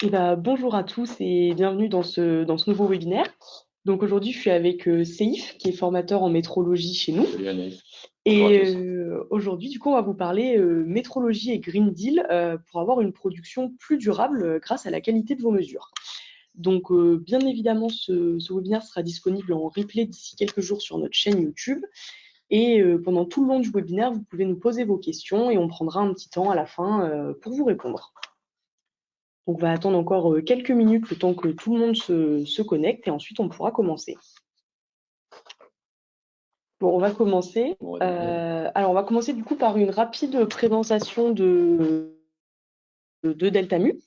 Bonjour à tous et bienvenue dans ce nouveau webinaire. Donc aujourd'hui, je suis avec Seif, qui est formateur en métrologie chez nous. Salut Anaïs. Bonjour à Et tous. aujourd'hui, du coup, on va vous parler métrologie et Green Deal pour avoir une production plus durable grâce à la qualité de vos mesures. Donc, bien évidemment, ce webinaire sera disponible en replay d'ici quelques jours sur notre chaîne YouTube. Et pendant tout le long du webinaire, vous pouvez nous poser vos questions et on prendra un petit temps à la fin pour vous répondre. Donc, on va attendre encore quelques minutes le temps que tout le monde se connecte et ensuite on pourra commencer. Bon, on va commencer. On va démarrer. Alors, on va commencer du coup par une rapide présentation de Deltamu.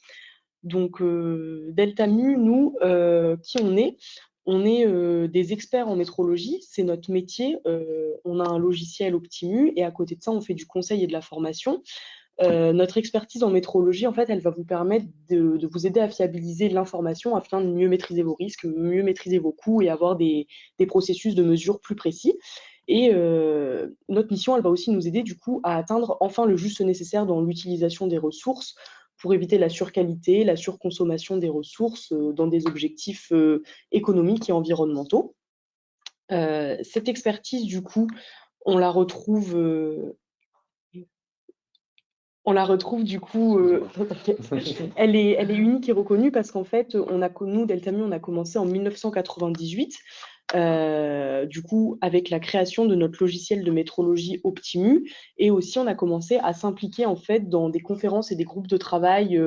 Donc, Deltamu, nous, qui on est? On est des experts en métrologie, c'est notre métier. On a un logiciel Optimu et à côté de ça, on fait du conseil et de la formation. Notre expertise en métrologie, en fait, elle va vous permettre de vous aider à fiabiliser l'information afin de mieux maîtriser vos risques, mieux maîtriser vos coûts et avoir des processus de mesure plus précis. Et notre mission, elle va aussi nous aider du coup à atteindre enfin le juste nécessaire dans l'utilisation des ressources pour éviter la surqualité, la surconsommation des ressources dans des objectifs économiques et environnementaux. Cette expertise, du coup, on la retrouve du coup, elle est unique et reconnue parce qu'en fait, nous, Deltamu, on a commencé en 1998, du coup, avec la création de notre logiciel de métrologie Optimu. Et aussi, on a commencé à s'impliquer en fait dans des conférences et des groupes de travail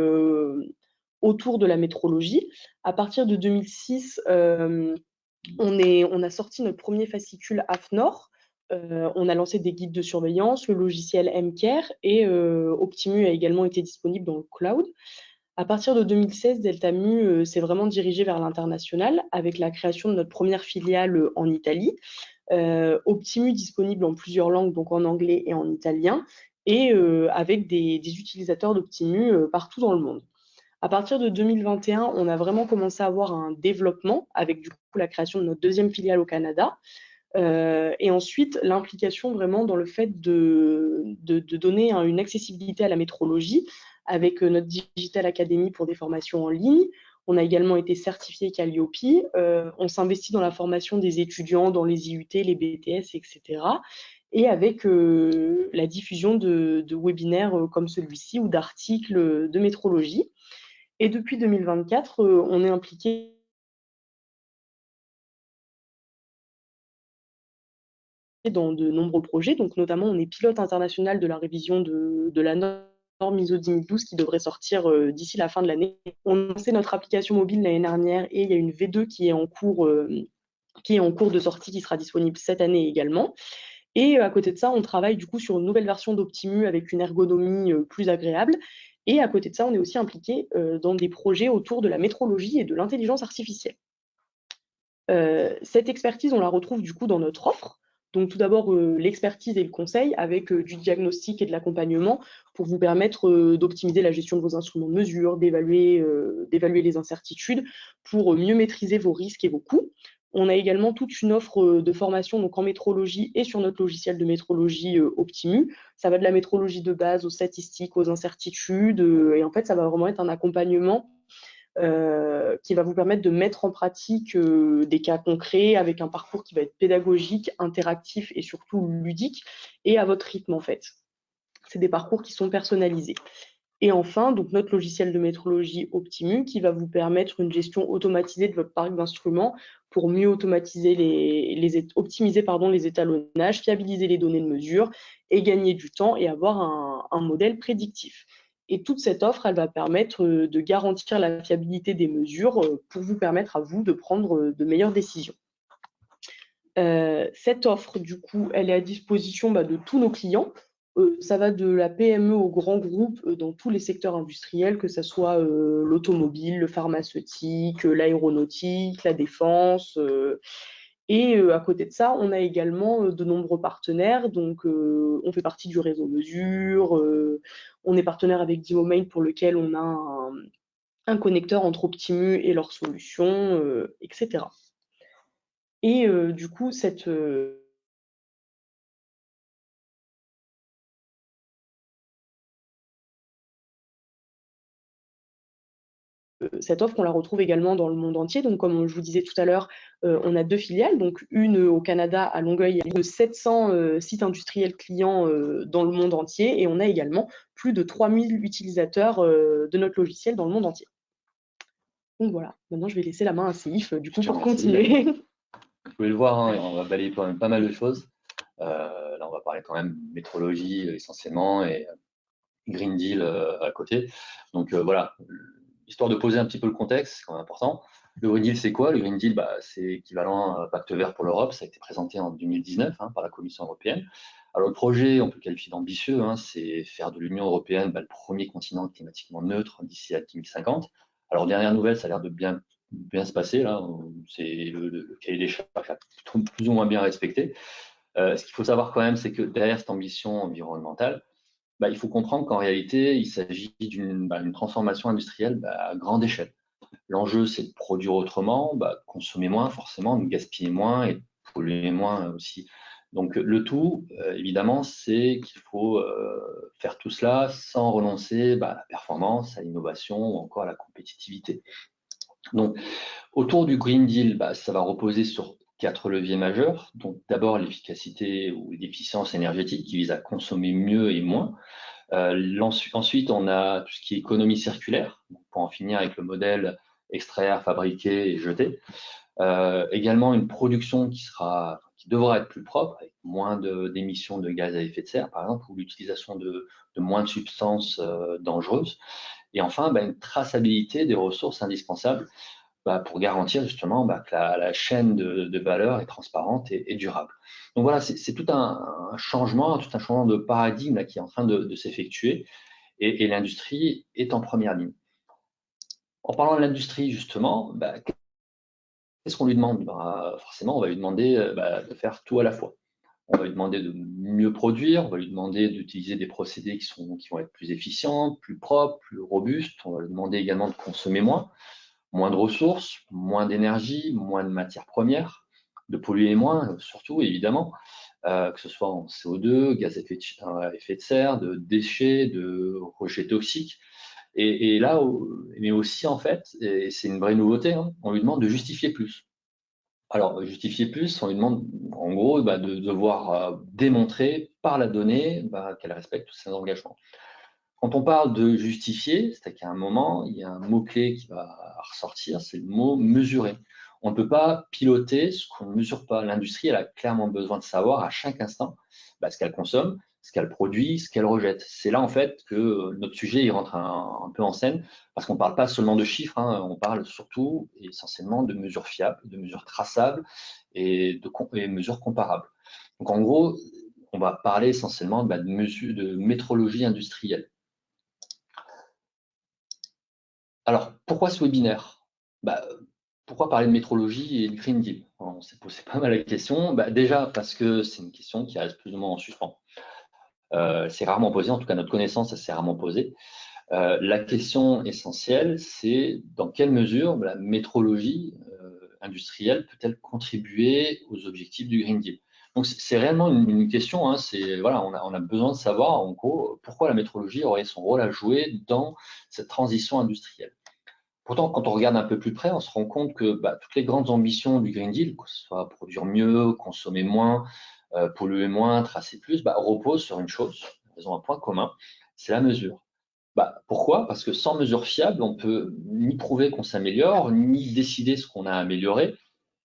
autour de la métrologie. À partir de 2006, on a sorti notre premier fascicule AFNOR. On a lancé des guides de surveillance, le logiciel MCare et Optimu a également été disponible dans le cloud. À partir de 2016, Deltamu s'est vraiment dirigé vers l'international avec la création de notre première filiale en Italie. Optimu disponible en plusieurs langues, donc en anglais et en italien, et avec des utilisateurs d'Optimu partout dans le monde. À partir de 2021, on a vraiment commencé à avoir un développement avec du coup la création de notre deuxième filiale au Canada. Et ensuite, l'implication vraiment dans le fait de donner une accessibilité à la métrologie avec notre Digital Academy pour des formations en ligne. On a également été certifié Calliope. On s'investit dans la formation des étudiants dans les IUT, les BTS, etc. Et avec la diffusion de webinaires comme celui-ci ou d'articles de métrologie. Et depuis 2024, on est impliqué dans de nombreux projets. Donc, notamment, on est pilote international de la révision de la norme ISO 10012 qui devrait sortir d'ici la fin de l'année. On a lancé notre application mobile l'année dernière et il y a une V2 qui est en cours de sortie, qui sera disponible cette année également. Et à côté de ça, on travaille du coup sur une nouvelle version d'Optimu avec une ergonomie plus agréable. Et à côté de ça, on est aussi impliqué dans des projets autour de la métrologie et de l'intelligence artificielle. Cette expertise, on la retrouve du coup dans notre offre. Donc tout d'abord, l'expertise et le conseil avec du diagnostic et de l'accompagnement pour vous permettre d'optimiser la gestion de vos instruments de mesure, d'évaluer les incertitudes pour mieux maîtriser vos risques et vos coûts. On a également toute une offre de formation donc en métrologie et sur notre logiciel de métrologie Optimu. Ça va de la métrologie de base aux statistiques, aux incertitudes. Et en fait, ça va vraiment être un accompagnement qui va vous permettre de mettre en pratique des cas concrets avec un parcours qui va être pédagogique, interactif et surtout ludique et à votre rythme en fait. C'est des parcours qui sont personnalisés. Et enfin, donc notre logiciel de métrologie Optimu qui va vous permettre une gestion automatisée de votre parc d'instruments pour mieux automatiser optimiser les étalonnages, fiabiliser les données de mesure et gagner du temps et avoir un modèle prédictif. Et toute cette offre, elle va permettre de garantir la fiabilité des mesures pour vous permettre à vous de prendre de meilleures décisions. Cette offre, du coup, elle est à disposition de tous nos clients. Ça va de la PME au grand groupe dans tous les secteurs industriels, que ce soit l'automobile, le pharmaceutique, l'aéronautique, la défense. Et à côté de ça, on a également de nombreux partenaires. Donc, on fait partie du réseau Mesure. On est partenaire avec Dimomain pour lequel on a un connecteur entre Optimu et leurs solutions, etc. Et du coup, cette offre, on la retrouve également dans le monde entier. Donc, comme je vous disais tout à l'heure, on a 2 filiales, donc une au Canada, à Longueuil, il y a plus de 700 sites industriels clients dans le monde entier, et on a également plus de 3000 utilisateurs de notre logiciel dans le monde entier. Donc voilà, maintenant je vais laisser la main à Seif, du coup, pour continuer. Vous pouvez le voir, hein, on va balayer quand même pas mal de choses. Là, on va parler quand même métrologie essentiellement et Green Deal à côté. Donc voilà, histoire de poser un petit peu le contexte, c'est quand même important. Le Green Deal, c'est quoi? Le Green Deal, c'est équivalent à Pacte vert pour l'Europe. Ça a été présenté en 2019 par la Commission européenne. Alors le projet, on peut le qualifier d'ambitieux, c'est faire de l'Union européenne le premier continent climatiquement neutre d'ici à 2050. Alors dernière nouvelle, ça a l'air de bien se passer là. C'est le cahier des charges plus ou moins bien respecté. Ce qu'il faut savoir quand même, c'est que derrière cette ambition environnementale, il faut comprendre qu'en réalité, il s'agit d'une transformation industrielle à grande échelle. L'enjeu, c'est de produire autrement, de consommer moins forcément, de gaspiller moins et de polluer moins aussi. Donc le tout, évidemment, c'est qu'il faut faire tout cela sans renoncer à la performance, à l'innovation ou encore à la compétitivité. Donc autour du Green Deal, ça va reposer sur 4 leviers majeurs. Donc d'abord l'efficacité ou l'efficience énergétique qui vise à consommer mieux et moins. Ensuite, on a tout ce qui est économie circulaire, pour en finir avec le modèle extraire, fabriquer et jeter. Également, une production qui devra être plus propre, avec moins d'émissions de gaz à effet de serre, par exemple, ou l'utilisation de moins de substances dangereuses. Et enfin, une traçabilité des ressources indispensables pour garantir justement que la chaîne de valeur est transparente et durable. Donc voilà, c'est tout un changement de paradigme là, qui est en train de s'effectuer et l'industrie est en première ligne. En parlant de l'industrie justement, qu'est-ce qu'on lui demande? Forcément, on va lui demander de faire tout à la fois. On va lui demander de mieux produire, on va lui demander d'utiliser des procédés qui vont être plus efficients, plus propres, plus robustes. On va lui demander également de consommer moins de ressources, moins d'énergie, moins de matières premières, de polluer moins, surtout évidemment, que ce soit en CO2, gaz à effet de serre, de déchets, de rejets toxiques. Et là, mais aussi en fait, et c'est une vraie nouveauté, on lui demande de justifier plus. Alors, justifier plus, on lui demande en gros de devoir démontrer par la donnée qu'elle respecte tous ses engagements. Quand on parle de justifier, c'est qu'à un moment, il y a un mot-clé qui va ressortir, c'est le mot mesurer. On ne peut pas piloter ce qu'on ne mesure pas. L'industrie, elle a clairement besoin de savoir à chaque instant ce qu'elle consomme, ce qu'elle produit, ce qu'elle rejette. C'est là, en fait, que notre sujet il rentre un peu en scène, parce qu'on ne parle pas seulement de chiffres, on parle surtout et essentiellement de mesures fiables, de mesures traçables et de mesures comparables. Donc, en gros, on va parler essentiellement de métrologie industrielle. Alors, pourquoi ce webinaire? Pourquoi parler de métrologie et de Green Deal? On s'est posé pas mal la question. Déjà parce que c'est une question qui reste plus ou moins en suspens. C'est rarement posé, en tout cas notre connaissance, ça s'est rarement posé. La question essentielle, c'est dans quelle mesure la métrologie industrielle peut-elle contribuer aux objectifs du Green Deal? Donc c'est réellement une question, voilà, on a besoin de savoir en gros pourquoi la métrologie aurait son rôle à jouer dans cette transition industrielle. Pourtant, quand on regarde un peu plus près, on se rend compte que toutes les grandes ambitions du Green Deal, que ce soit produire mieux, consommer moins, polluer moins, tracer plus, reposent sur une chose, elles ont un point commun, c'est la mesure. Pourquoi? Parce que sans mesure fiable, on peut ni prouver qu'on s'améliore, ni décider ce qu'on a amélioré.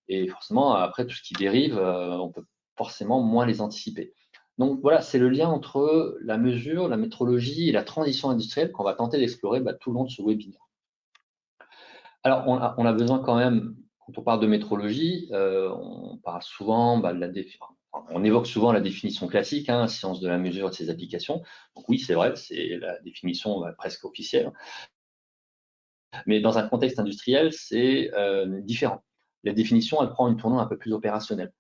Et forcément, après, tout ce qui dérive, on peut forcément moins les anticiper. Donc voilà, c'est le lien entre la mesure, la métrologie et la transition industrielle qu'on va tenter d'explorer tout le long de ce webinaire. Alors, on a besoin quand même, quand on parle de métrologie, on parle souvent on évoque souvent la définition classique, science de la mesure et de ses applications. Donc oui, c'est vrai, c'est la définition presque officielle. Mais dans un contexte industriel, c'est différent. La définition, elle prend une tournure un peu plus opérationnelle.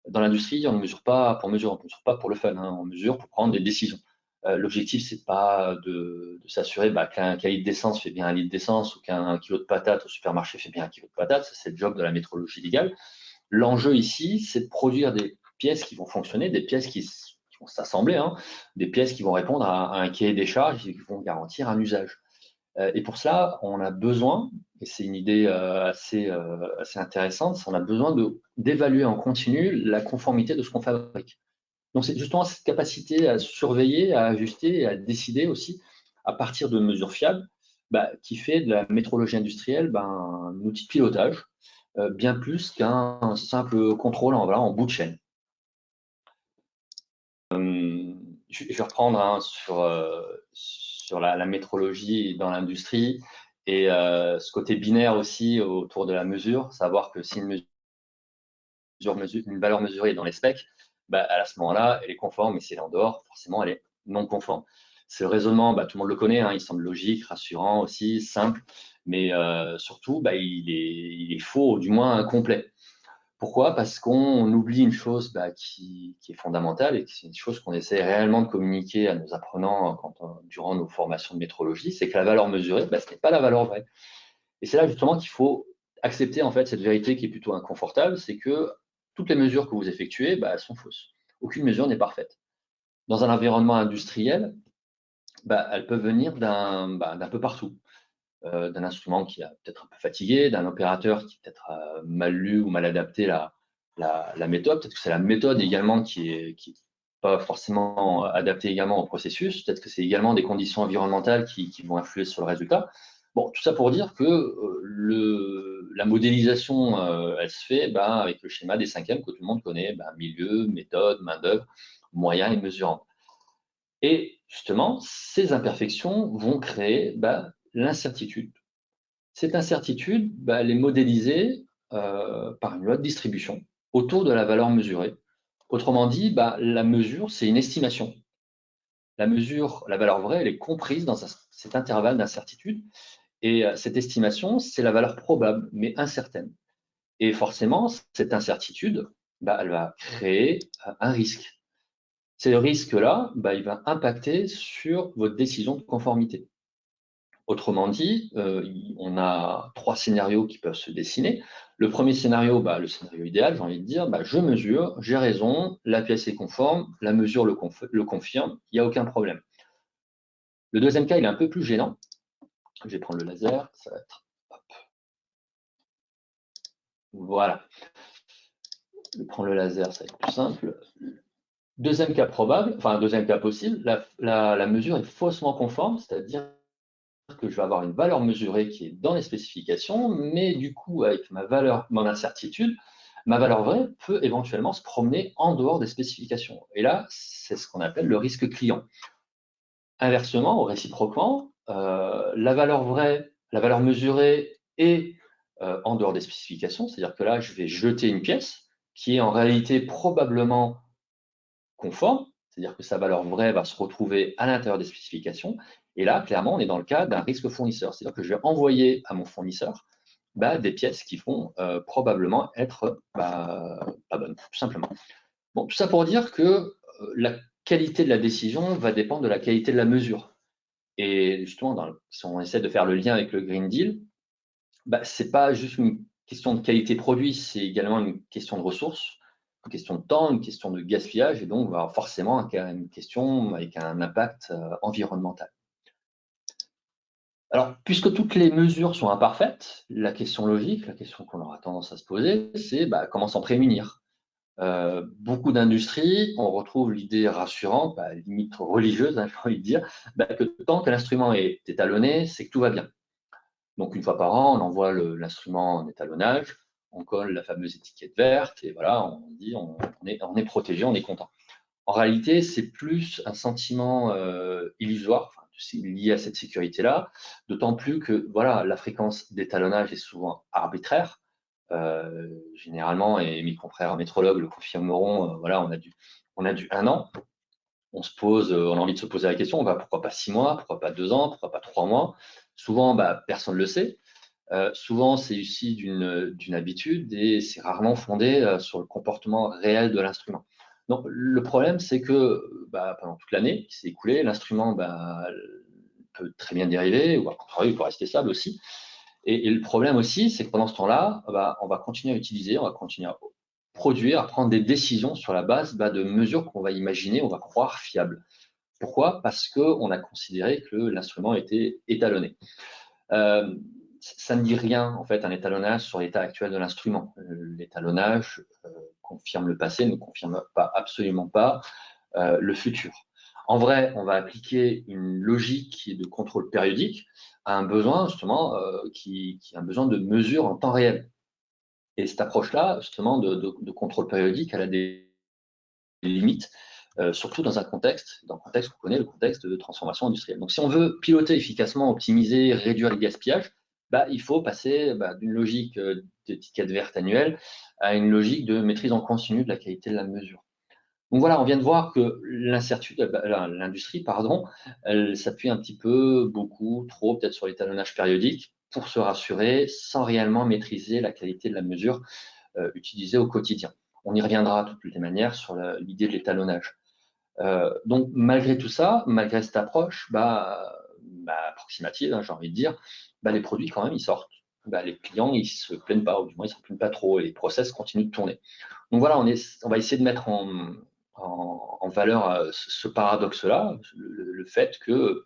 Dans l'industrie, on ne mesure pas pour mesure, on ne mesure pas pour le fun, on mesure pour prendre des décisions. L'objectif, c'est pas de s'assurer qu'un litre d'essence fait bien un litre d'essence ou qu'un kilo de patates au supermarché fait bien un kilo de patates. Ça, c'est le job de la métrologie légale. L'enjeu ici, c'est de produire des pièces qui vont fonctionner, des pièces qui vont s'assembler, des pièces qui vont répondre à un cahier des charges et qui vont garantir un usage. Et pour cela, on a besoin, et c'est une idée assez intéressante, on a besoin d'évaluer en continu la conformité de ce qu'on fabrique. Donc c'est justement cette capacité à surveiller, à ajuster et à décider aussi à partir de mesures fiables qui fait de la métrologie industrielle un outil de pilotage bien plus qu'un simple contrôle en bout de chaîne. Je vais reprendre sur la métrologie dans l'industrie et ce côté binaire aussi autour de la mesure, savoir que si une valeur mesurée est dans les specs, à ce moment-là, elle est conforme, et si elle est en dehors, forcément, elle est non conforme. C'est le raisonnement, tout le monde le connaît, il semble logique, rassurant aussi, simple, mais surtout, il est faux, ou du moins incomplet. Pourquoi? Parce qu'on oublie une chose qui est fondamentale, et c'est une chose qu'on essaie réellement de communiquer à nos apprenants durant nos formations de métrologie, c'est que la valeur mesurée, ce n'est pas la valeur vraie. Et c'est là justement qu'il faut accepter en fait cette vérité qui est plutôt inconfortable, c'est que toutes les mesures que vous effectuez elles sont fausses. Aucune mesure n'est parfaite. Dans un environnement industriel, elles peuvent venir d'un peu partout. D'un instrument qui a peut-être un peu fatigué, d'un opérateur qui peut-être a mal lu ou mal adapté la méthode. Peut-être que c'est la méthode également qui est pas forcément adaptée également au processus. Peut-être que c'est également des conditions environnementales qui vont influer sur le résultat. Bon, tout ça pour dire que la modélisation, elle se fait avec le schéma des 5 M que tout le monde connaît, milieu, méthode, main-d'œuvre, moyen et mesurant. Et justement, ces imperfections vont créer l'incertitude. Cette incertitude, elle est modélisée par une loi de distribution autour de la valeur mesurée. Autrement dit, la mesure, c'est une estimation. La mesure, la valeur vraie, elle est comprise dans cet intervalle d'incertitude. Et cette estimation, c'est la valeur probable, mais incertaine. Et forcément, cette incertitude, elle va créer un risque. Ce risque-là, il va impacter sur votre décision de conformité. Autrement dit, on a 3 scénarios qui peuvent se dessiner. Le premier scénario, le scénario idéal, j'ai envie de dire, je mesure, j'ai raison, la pièce est conforme, la mesure le confirme, il n'y a aucun problème. Le deuxième cas, il est un peu plus gênant. Je vais prendre le laser, ça va être... Hop. Voilà. Je vais prendre le laser, ça va être plus simple. Deuxième cas probable, enfin deuxième cas possible, la mesure est faussement conforme, c'est-à-dire que je vais avoir une valeur mesurée qui est dans les spécifications, mais du coup, avec mon incertitude, ma valeur vraie peut éventuellement se promener en dehors des spécifications. Et là, c'est ce qu'on appelle le risque client. Inversement, ou réciproquement, la valeur vraie, la valeur mesurée est en dehors des spécifications, c'est-à-dire que là, je vais jeter une pièce qui est en réalité probablement conforme, c'est-à-dire que sa valeur vraie va se retrouver à l'intérieur des spécifications. Et là, clairement, on est dans le cas d'un risque fournisseur, c'est-à-dire que je vais envoyer à mon fournisseur des pièces qui vont probablement être pas bonnes, tout simplement. Bon, tout ça pour dire que la qualité de la décision va dépendre de la qualité de la mesure. Et justement, si on essaie de faire le lien avec le Green Deal, ce n'est pas juste une question de qualité produit, c'est également une question de ressources, une question de temps, une question de gaspillage, et donc forcément une question avec un impact environnemental. Alors, puisque toutes les mesures sont imparfaites, la question logique, la question qu'on aura tendance à se poser, c'est comment s'en prémunir. Beaucoup d'industries, on retrouve l'idée rassurante, limite religieuse, j'ai envie de dire, que tant que l'instrument est étalonné, c'est que tout va bien. Donc, une fois par an, on envoie l'instrument en étalonnage, on colle la fameuse étiquette verte, et voilà, on dit on est protégé, on est content. En réalité, c'est plus un sentiment illusoire, lié à cette sécurité-là, d'autant plus que voilà, la fréquence d'étalonnage est souvent arbitraire. Généralement, et mes confrères métrologues le confirmeront, voilà, on a du 1 an. On a envie de se poser la question, pourquoi pas 6 mois, pourquoi pas 2 ans, pourquoi pas 3 mois. Souvent, personne ne le sait. Souvent, c'est issu d'une habitude et c'est rarement fondé sur le comportement réel de l'instrument. Donc, le problème, c'est que pendant toute l'année qui s'est écoulée, l'instrument peut très bien dériver, ou à contrario, il peut rester stable aussi. Et le problème aussi, c'est que pendant ce temps-là, on va continuer à utiliser, on va continuer à produire, à prendre des décisions sur la base de mesures qu'on va imaginer, on va croire fiables. Pourquoi? Parce qu'on a considéré que l'instrument était étalonné. Ça ne dit rien, en fait, un étalonnage sur l'état actuel de l'instrument. L'étalonnage confirme le passé, ne confirme pas, absolument pas le futur. En vrai, on va appliquer une logique de contrôle périodique à un besoin, justement, qui a un besoin de mesure en temps réel. Et cette approche-là, justement, de contrôle périodique, elle a des limites, surtout dans un contexte qu'on connaît, le contexte de transformation industrielle. Donc, si on veut piloter efficacement, optimiser, réduire les gaspillages, il faut passer d'une logique d'étiquette verte annuelle à une logique de maîtrise en continu de la qualité de la mesure. Donc voilà, on vient de voir que l'industrie, elle s'appuie un petit peu, beaucoup, trop, peut-être sur l'étalonnage périodique pour se rassurer sans réellement maîtriser la qualité de la mesure utilisée au quotidien. On y reviendra de toutes les manières sur l'idée de l'étalonnage. Donc malgré tout ça, malgré cette approche approximative, j'ai envie de dire, les produits quand même ils sortent. Les clients ils se plaignent pas, ou du moins ils se plaignent pas trop, et les process continuent de tourner. Donc voilà, on va essayer de mettre en valeur ce paradoxe-là, le fait que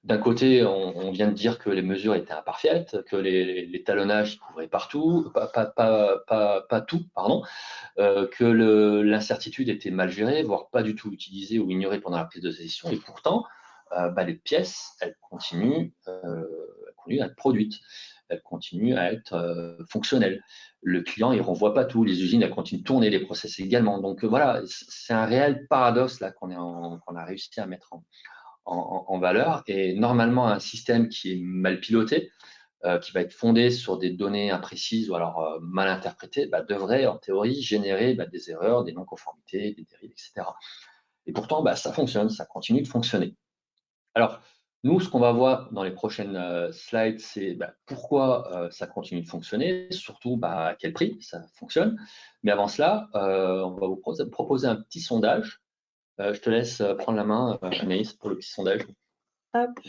d'un côté, on vient de dire que les mesures étaient imparfaites, que l'étalonnage couvrait partout, pas tout, pardon, que l'incertitude était mal gérée, voire pas du tout utilisée ou ignorée pendant la prise de décision, et pourtant, les pièces, elles continuent à être produites, elles continuent à être fonctionnelles. Le client, il renvoie pas tout, les usines, elles continuent de tourner, les process également. Donc voilà, c'est un réel paradoxe là qu'on a réussi à mettre en valeur. Et normalement, un système qui est mal piloté, qui va être fondé sur des données imprécises ou alors mal interprétées, devrait en théorie générer des erreurs, des non-conformités, des dérives, etc. Et pourtant, ça fonctionne, ça continue de fonctionner. Alors, nous, ce qu'on va voir dans les prochaines slides, c'est pourquoi ça continue de fonctionner, surtout à quel prix ça fonctionne. Mais avant cela, on va vous proposer un petit sondage. Je te laisse prendre la main, Anaïs, pour le petit sondage. Hop.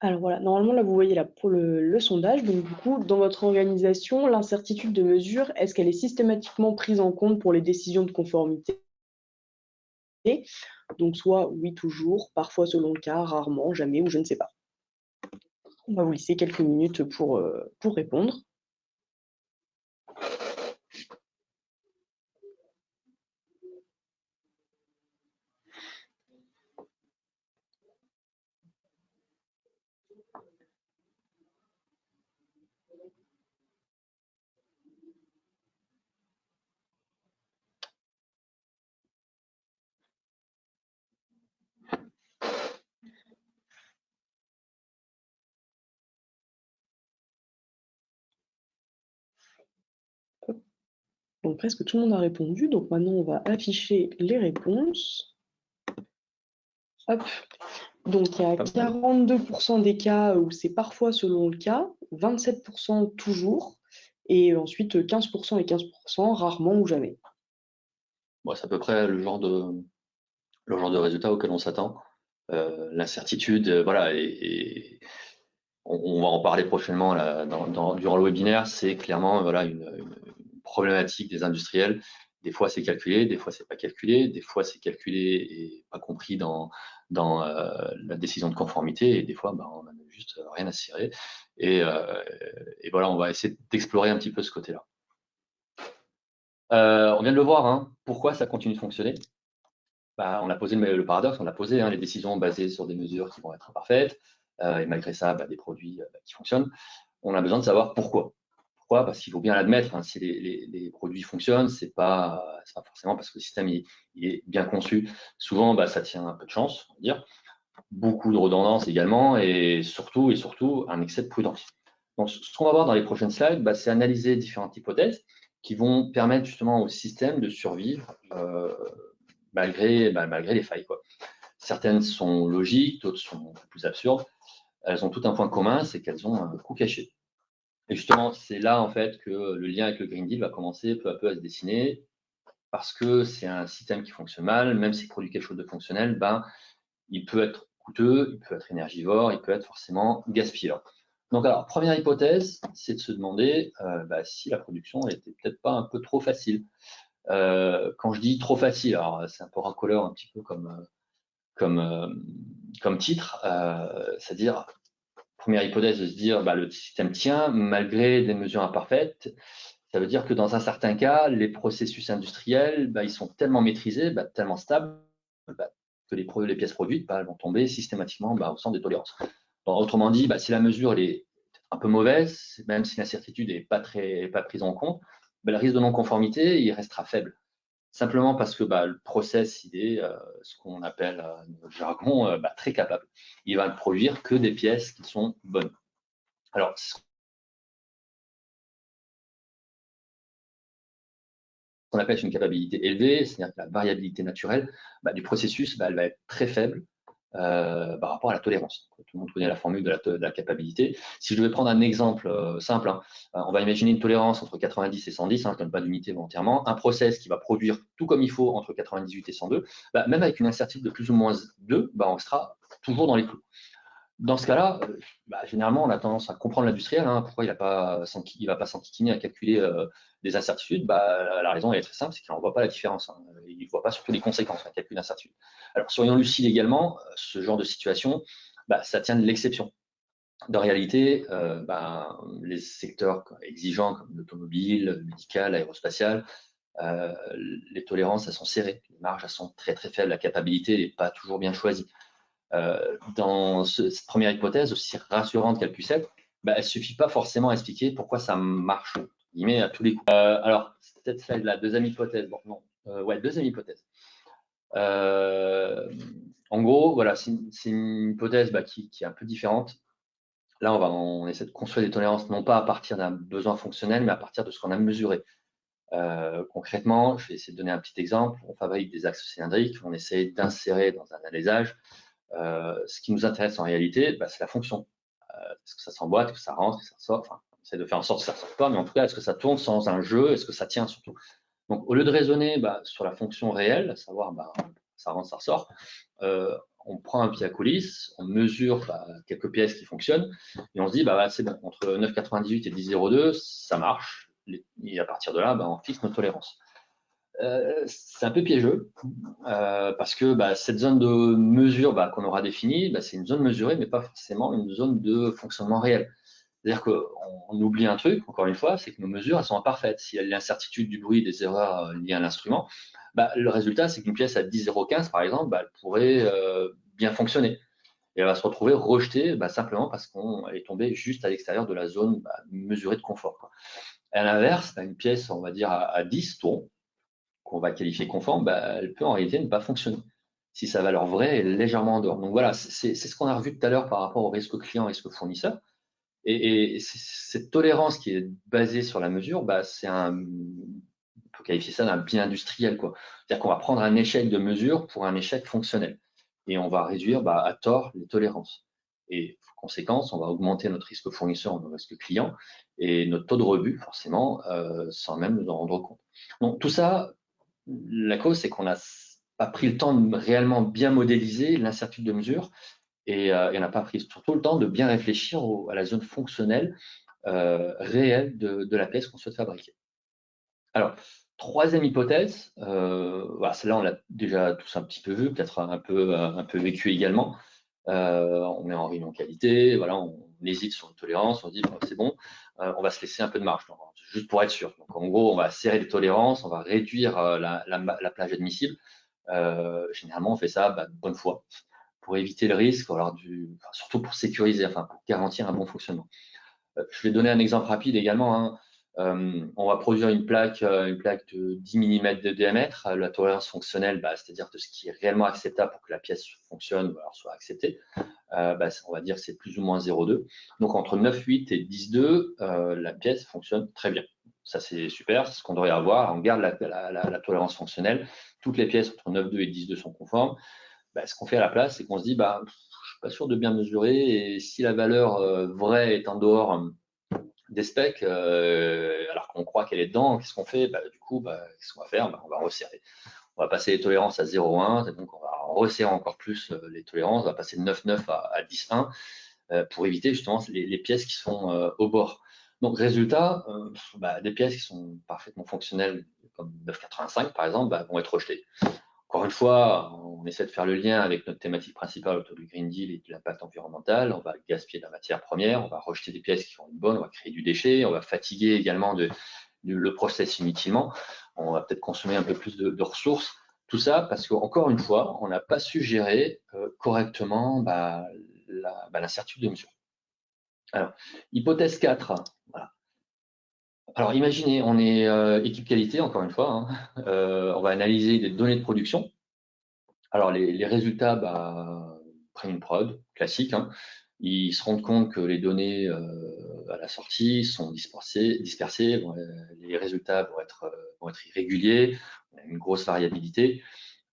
Alors voilà, normalement là vous voyez là pour le sondage, donc du coup dans votre organisation, l'incertitude de mesure, est-ce qu'elle est systématiquement prise en compte pour les décisions de conformité? Donc soit oui toujours, parfois selon le cas, rarement, jamais ou je ne sais pas. On va vous laisser quelques minutes pour répondre. Donc presque tout le monde a répondu, donc maintenant on va afficher les réponses. Hop. Donc il y a 42% des cas où c'est parfois selon le cas, 27% toujours, et ensuite 15% et 15% rarement ou jamais. Bon, c'est à peu près le genre de résultat auquel on s'attend. L'incertitude, voilà, et on va en parler prochainement là, durant le webinaire, c'est clairement voilà, une problématique des industriels. Des fois, c'est calculé, des fois, c'est pas calculé, des fois, c'est calculé et pas compris dans la décision de conformité, et des fois, on n'a juste rien à cirer. Et voilà, on va essayer d'explorer un petit peu ce côté-là. On vient de le voir, hein, pourquoi ça continue de fonctionner. On a posé le paradoxe, on a posé les décisions basées sur des mesures qui vont être imparfaites, et malgré ça, des produits qui fonctionnent. On a besoin de savoir pourquoi. Pourquoi? Parce qu'il faut bien l'admettre, hein, si les produits fonctionnent, c'est pas forcément parce que le système il est bien conçu. Souvent, ça tient un peu de chance, on va dire. Beaucoup de redondance également, et surtout un excès de prudence. Donc, ce qu'on va voir dans les prochaines slides, c'est analyser différentes hypothèses qui vont permettre justement au système de survivre malgré les failles, quoi. Certaines sont logiques, d'autres sont plus absurdes. Elles ont tout un point commun, c'est qu'elles ont un coût caché. Et justement, c'est là en fait que le lien avec le Green Deal va commencer peu à peu à se dessiner, parce que c'est un système qui fonctionne mal. Même s'il produit quelque chose de fonctionnel, il peut être coûteux, il peut être énergivore, il peut être forcément gaspilleur. Donc alors, première hypothèse, c'est de se demander si la production était peut-être pas un peu trop facile. Quand je dis trop facile, alors c'est un peu racoleur un petit peu comme titre, c'est-à-dire, première hypothèse de se dire le système tient malgré des mesures imparfaites. Ça veut dire que dans un certain cas, les processus industriels, ils sont tellement maîtrisés, tellement stables, que les pièces produites vont tomber systématiquement au centre des tolérances. Donc, autrement dit, si la mesure elle est un peu mauvaise, même si l'incertitude n'est pas prise en compte, le risque de non-conformité il restera faible. Simplement parce que le process, il est ce qu'on appelle dans le jargon très capable. Il va ne produire que des pièces qui sont bonnes. Alors, ce qu'on appelle une capacité élevée, c'est-à-dire que la variabilité naturelle du processus, elle va être très faible par rapport à la tolérance. Tout le monde connaît la formule de la capacité. Si je devais prendre un exemple simple, on va imaginer une tolérance entre 90 et 110, je ne donne pas d'unité volontairement, un process qui va produire tout comme il faut entre 98 et 102, même avec une incertitude de plus ou moins 2, on sera toujours dans les clous. Dans ce cas-là, généralement, on a tendance à comprendre l'industriel. Pourquoi il ne va pas s'enquiquiner à calculer des incertitudes. La raison est très simple, c'est qu'il n'en voit pas la différence. Il ne voit pas surtout les conséquences d'un calcul d'incertitude. Alors, soyons lucides également, ce genre de situation, ça tient de l'exception. De réalité, les secteurs exigeants comme l'automobile, le médical, l'aérospatial, les tolérances, elles sont serrées. Les marges, elles sont très, très faibles. La capacité n'est pas toujours bien choisie. Dans cette première hypothèse, aussi rassurante qu'elle puisse être, elle ne suffit pas forcément à expliquer pourquoi ça marche à tous les coups. Alors, c'est peut-être celle de la deuxième hypothèse. Bon, non. Deuxième hypothèse. En gros, voilà, c'est une hypothèse qui est un peu différente. Là, on essaie de construire des tolérances non pas à partir d'un besoin fonctionnel, mais à partir de ce qu'on a mesuré. Concrètement, je vais essayer de donner un petit exemple. On fabrique des axes cylindriques, on essaie d'insérer dans un alésage. Ce qui nous intéresse en réalité, c'est la fonction. Est-ce que ça s'emboîte, est-ce que ça rentre, est-ce que ça sort, enfin, on essaie de faire en sorte que ça ne sorte pas, mais en tout cas, est-ce que ça tourne sans un jeu, est-ce que ça tient surtout. Donc, au lieu de raisonner sur la fonction réelle, à savoir ça rentre, ça ressort, on prend un pied à coulisse, on mesure quelques pièces qui fonctionnent, et on se dit, c'est bon, entre 9,98 et 10,02, ça marche, et à partir de là, on fixe nos tolérances. C'est un peu piégeux parce que cette zone de mesure qu'on aura définie, c'est une zone mesurée, mais pas forcément une zone de fonctionnement réel. C'est-à-dire qu'on oublie un truc, encore une fois, c'est que nos mesures elles sont imparfaites. S'il y a l'incertitude du bruit, des erreurs liées à l'instrument, le résultat, c'est qu'une pièce à 10,015, par exemple, elle pourrait bien fonctionner. Et elle va se retrouver rejetée simplement parce qu'elle est tombée juste à l'extérieur de la zone mesurée de confort, quoi. Et à l'inverse, une pièce, on va dire, à 10 tours, qu'on va qualifier conforme, elle peut en réalité ne pas fonctionner si sa valeur vraie est légèrement en dehors. Donc voilà, c'est ce qu'on a revu tout à l'heure par rapport au risque client, risque fournisseur. Et cette tolérance qui est basée sur la mesure, on peut qualifier ça d'un bien industriel, quoi. C'est-à-dire qu'on va prendre un échec de mesure pour un échec fonctionnel. Et on va réduire à tort les tolérances. Et conséquence, on va augmenter notre risque fournisseur, notre risque client, et notre taux de rebut, forcément, sans même nous en rendre compte. Donc tout ça, la cause, c'est qu'on n'a pas pris le temps de réellement bien modéliser l'incertitude de mesure et on n'a pas pris surtout le temps de bien réfléchir à la zone fonctionnelle réelle de la pièce qu'on souhaite fabriquer. Alors, troisième hypothèse, celle-là on l'a déjà tous un petit peu vu, peut-être un peu vécu également. On est en réunion qualité, voilà, on hésite sur une tolérance, on se dit c'est bon, on va se laisser un peu de marge, donc, juste pour être sûr. Donc en gros, on va serrer les tolérances, on va réduire la plage admissible. Généralement, on fait ça de bonne foi pour éviter le risque, surtout pour sécuriser, pour garantir un bon fonctionnement. Je vais donner un exemple rapide également. On va produire une plaque de 10 mm de diamètre. La tolérance fonctionnelle, c'est-à-dire de ce qui est réellement acceptable pour que la pièce fonctionne ou alors soit acceptée, on va dire que c'est plus ou moins 0,2. Donc entre 9,8 et 10,2, la pièce fonctionne très bien. Ça, c'est super, c'est ce qu'on devrait avoir. On garde la tolérance fonctionnelle. Toutes les pièces entre 9,2 et 10,2 sont conformes. Ce qu'on fait à la place, c'est qu'on se dit, je ne suis pas sûr de bien mesurer, et si la valeur vraie est en dehors des specs, alors qu'on croit qu'elle est dedans, qu'est-ce qu'on fait? Du coup, qu'est-ce qu'on va faire? On va resserrer. On va passer les tolérances à 0,1, donc on va resserrer encore plus les tolérances, on va passer de 9,9 à 10,1 pour éviter justement les pièces qui sont au bord. Donc, résultat, des pièces qui sont parfaitement fonctionnelles, comme 9,85 par exemple, vont être rejetées. Encore une fois, on essaie de faire le lien avec notre thématique principale autour du Green Deal et de l'impact environnemental. On va gaspiller de la matière première, on va rejeter des pièces qui ont une bonne, on va créer du déchet, on va fatiguer également le process inutilement, on va peut-être consommer un peu plus de ressources. Tout ça parce qu'encore une fois, on n'a pas su gérer correctement l'incertitude de mesure. Alors, hypothèse 4. Voilà. Alors, imaginez, on est équipe qualité, encore une fois. On va analyser des données de production. Alors, les résultats prennent une prod, classique. Ils se rendent compte que les données à la sortie sont dispersées. Les résultats vont être irréguliers, une grosse variabilité.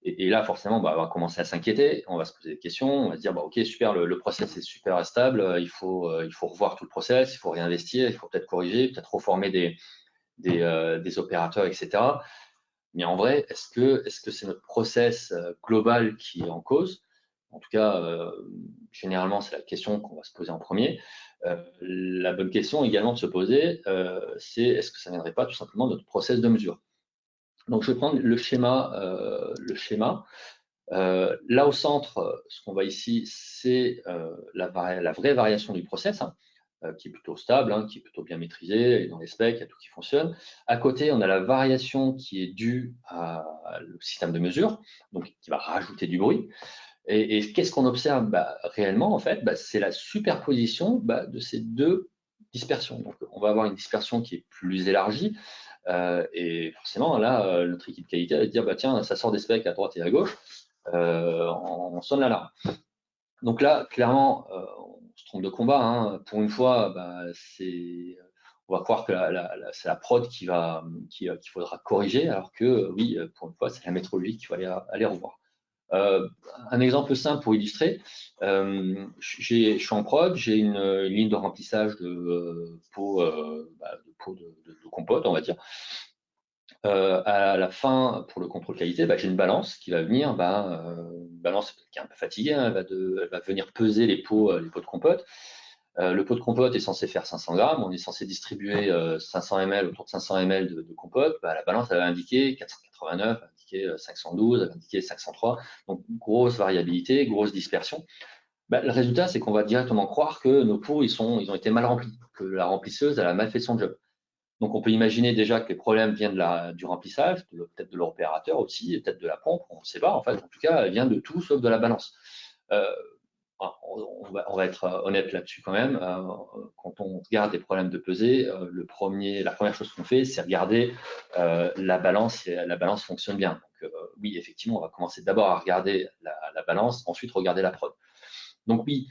Et là, forcément, on va commencer à s'inquiéter, on va se poser des questions, on va se dire, ok, super, le process est super stable, il faut revoir tout le process, il faut réinvestir, il faut peut-être corriger, peut-être reformer des opérateurs, etc. Mais en vrai, est-ce que c'est notre process global qui est en cause? En tout cas, généralement, c'est la question qu'on va se poser en premier. La bonne question également de se poser, c'est est-ce que ça ne viendrait pas tout simplement de notre process de mesure? Donc, je vais prendre le schéma. Là au centre, ce qu'on voit ici, c'est la vraie variation du process, qui est plutôt stable, qui est plutôt bien maîtrisée, et dans les specs, il y a tout qui fonctionne. À côté, on a la variation qui est due au système de mesure, donc qui va rajouter du bruit. Et qu'est-ce qu'on observe réellement, en fait, c'est la superposition de ces deux dispersions. Donc, on va avoir une dispersion qui est plus élargie, et forcément, là, notre équipe qualité va dire, tiens, ça sort des specs à droite et à gauche, on sonne l'alarme. Donc là, clairement, on se trompe de combat. Pour une fois, on va croire que c'est la prod qu'il faudra corriger, alors que oui, pour une fois, c'est la métrologie qu'il faut aller revoir. Un exemple simple pour illustrer, je suis en prod, j'ai une ligne de remplissage de pots de compote, on va dire. À la fin, pour le contrôle qualité, j'ai une balance qui va venir, balance qui est un peu fatiguée, elle va venir peser les pots de compote. Le pot de compote est censé faire 500 grammes, on est censé distribuer 500 ml, autour de 500 ml de compote. La balance, elle va indiquer 489, elle va indiquer 512, elle va indiquer 503. Donc, grosse variabilité, grosse dispersion. Le résultat, c'est qu'on va directement croire que nos pots, ils ont été mal remplis, que la remplisseuse, elle a mal fait son job. Donc, on peut imaginer déjà que les problèmes viennent du remplissage, peut-être de l'opérateur aussi, et peut-être de la pompe, on ne sait pas. En fait, en tout cas, elle vient de tout sauf de la balance. On va être honnête là-dessus quand même. Quand on regarde les problèmes de pesée, la première chose qu'on fait, c'est regarder la balance, si la balance fonctionne bien. Donc, oui, effectivement, on va commencer d'abord à regarder la balance, ensuite regarder la prod. Donc oui,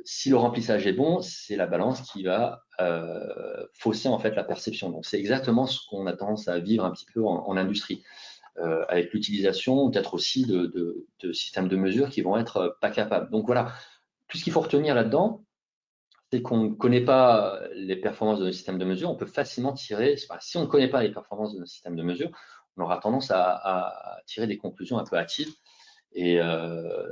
si le remplissage est bon, c'est la balance qui va fausser en fait la perception. Donc c'est exactement ce qu'on a tendance à vivre un petit peu en industrie, avec l'utilisation peut-être aussi de systèmes de mesure qui vont être pas capables. Donc voilà, tout ce qu'il faut retenir là-dedans, c'est qu'on ne connaît pas les performances de nos systèmes de mesure, on peut facilement tirer, si on ne connaît pas les performances de nos systèmes de mesure, on aura tendance à tirer des conclusions un peu hâtives, et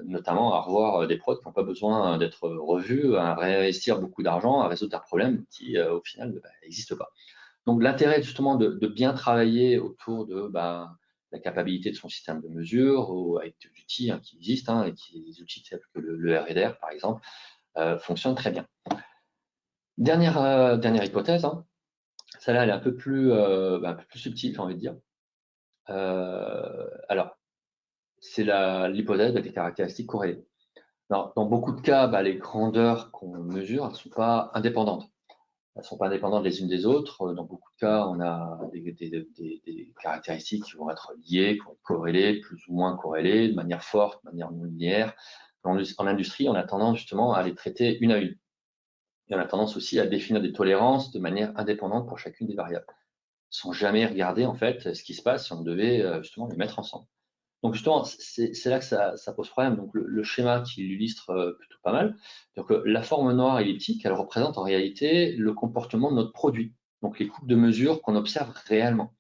notamment à revoir des prods qui n'ont pas besoin d'être revus, à réinvestir beaucoup d'argent, à résoudre un problème qui, au final, n'existe pas. Donc, l'intérêt justement de bien travailler autour de la capacité de son système de mesure, avec des outils qui existent, et des outils tels que le RDR, par exemple, fonctionnent très bien. Dernière hypothèse, celle-là, elle est un peu plus subtile, j'ai envie de dire. Alors, c'est l'hypothèse des caractéristiques corrélées. Alors, dans beaucoup de cas, les grandeurs qu'on mesure, elles ne sont pas indépendantes. Elles ne sont pas indépendantes les unes des autres. Dans beaucoup de cas, on a des caractéristiques qui vont être liées, qui vont être corrélées, plus ou moins corrélées, de manière forte, de manière non linéaire. En industrie, on a tendance justement à les traiter une à une. Et on a tendance aussi à définir des tolérances de manière indépendante pour chacune des variables, sans jamais regarder en fait ce qui se passe si on devait justement les mettre ensemble. Donc justement, c'est là que ça pose problème. Donc le schéma qui l'illustre plutôt pas mal. Donc la forme noire elliptique, elle représente en réalité le comportement de notre produit. Donc les coupes de mesure qu'on observe réellement.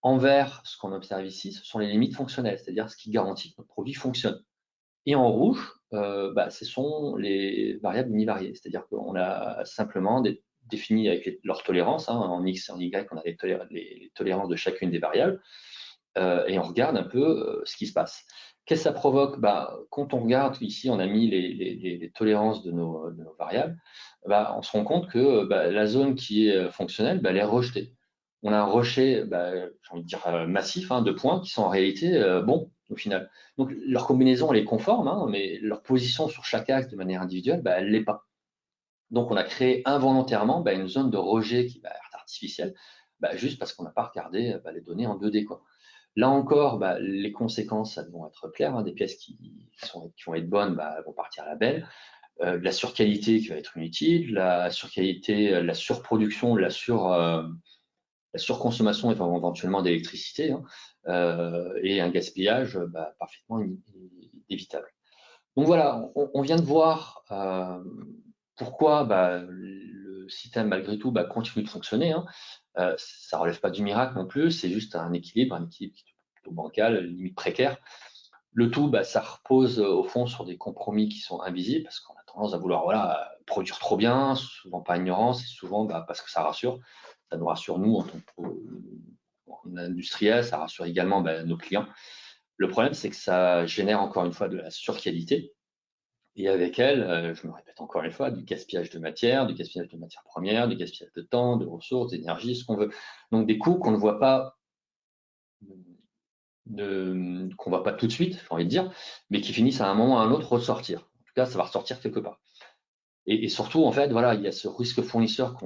En vert, ce qu'on observe ici, ce sont les limites fonctionnelles, c'est-à-dire ce qui garantit que notre produit fonctionne. Et en rouge, ce sont les variables univariées, c'est-à-dire qu'on a simplement définies avec leur tolérance. Hein, en X et en Y, on a les tolérances de chacune des variables. Et on regarde un peu ce qui se passe. Qu'est-ce que ça provoque? Quand on regarde, ici, on a mis les tolérances de nos variables, on se rend compte que la zone qui est fonctionnelle, elle est rejetée. On a un rejet, j'ai envie de dire, massif, hein, de points qui sont en réalité bons, au final. Donc, leur combinaison, elle est conforme, hein, mais leur position sur chaque axe de manière individuelle, elle ne l'est pas. Donc, on a créé involontairement une zone de rejet qui va être artificielle, juste parce qu'on n'a pas regardé les données en 2D, quoi. Là encore, les conséquences, elles vont être claires. Hein, des pièces qui vont être bonnes vont partir à la belle. La surqualité qui va être inutile, la surqualité, la surproduction, la surconsommation éventuellement d'électricité, hein, et un gaspillage parfaitement évitable. Donc voilà, on vient de voir pourquoi le système malgré tout continue de fonctionner. Hein. Ça ne relève pas du miracle non plus, c'est juste un équilibre qui est plutôt bancal, limite précaire. Le tout, ça repose au fond sur des compromis qui sont invisibles parce qu'on a tendance à vouloir produire trop bien, souvent par ignorance et souvent parce que ça rassure. Ça nous rassure nous en tant qu'industriels, ça rassure également nos clients. Le problème, c'est que ça génère encore une fois de la surqualité. Et avec elle, je me répète encore une fois, du gaspillage de matière, du gaspillage de matières premières, du gaspillage de temps, de ressources, d'énergie, ce qu'on veut. Donc des coûts qu'on ne voit pas, qu'on voit pas tout de suite, j'ai envie de dire, mais qui finissent à un moment ou à un autre ressortir. En tout cas, ça va ressortir quelque part. Et surtout, en fait, voilà, il y a ce risque fournisseur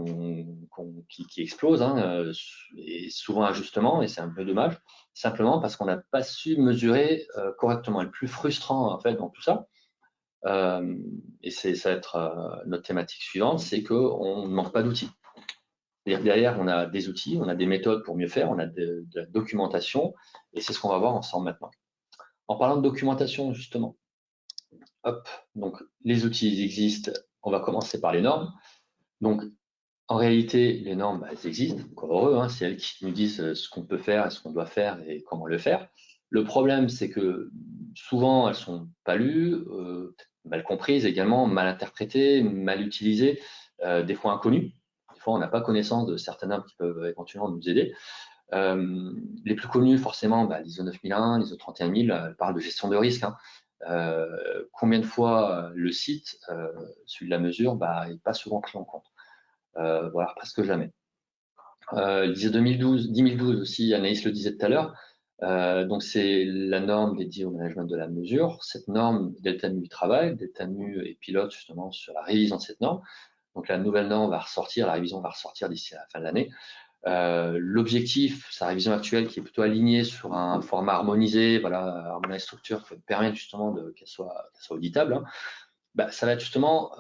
qui explose, hein, et souvent injustement, et c'est un peu dommage, simplement parce qu'on n'a pas su mesurer correctement. Et le plus frustrant, en fait, dans tout ça, et ça va être notre thématique suivante, c'est qu'on ne manque pas d'outils. Derrière, on a des outils, on a des méthodes pour mieux faire, on a de la documentation, et c'est ce qu'on va voir ensemble maintenant. En parlant de documentation, justement, hop, donc les outils existent, on va commencer par les normes. Donc, en réalité, les normes, elles existent, encore heureux, hein, c'est elles qui nous disent ce qu'on peut faire, ce qu'on doit faire et comment le faire. Le problème, c'est que souvent, elles sont pas lues, mal comprises également, mal interprétées, mal utilisées, des fois inconnues. Des fois, on n'a pas connaissance de certaines normes qui peuvent éventuellement nous aider. Les plus connus, forcément, l'ISO 9001, l'ISO 31000, parlent de gestion de risque. Hein. Combien de fois le site, celui de la mesure, n'est pas souvent pris en compte. Voilà, presque jamais. L'ISO 10012 aussi, Anaïs le disait tout à l'heure, donc c'est la norme dédiée au management de la mesure. Cette norme, Delta-mu y travaille, Delta-mu est pilote justement sur la révision de cette norme. Donc la nouvelle norme va ressortir, la révision va ressortir d'ici à la fin de l'année. L'objectif, sa révision actuelle qui est plutôt alignée sur un format harmonisé, voilà, harmonisé structure qui permet justement qu'elle soit auditable. Hein. Ça va être justement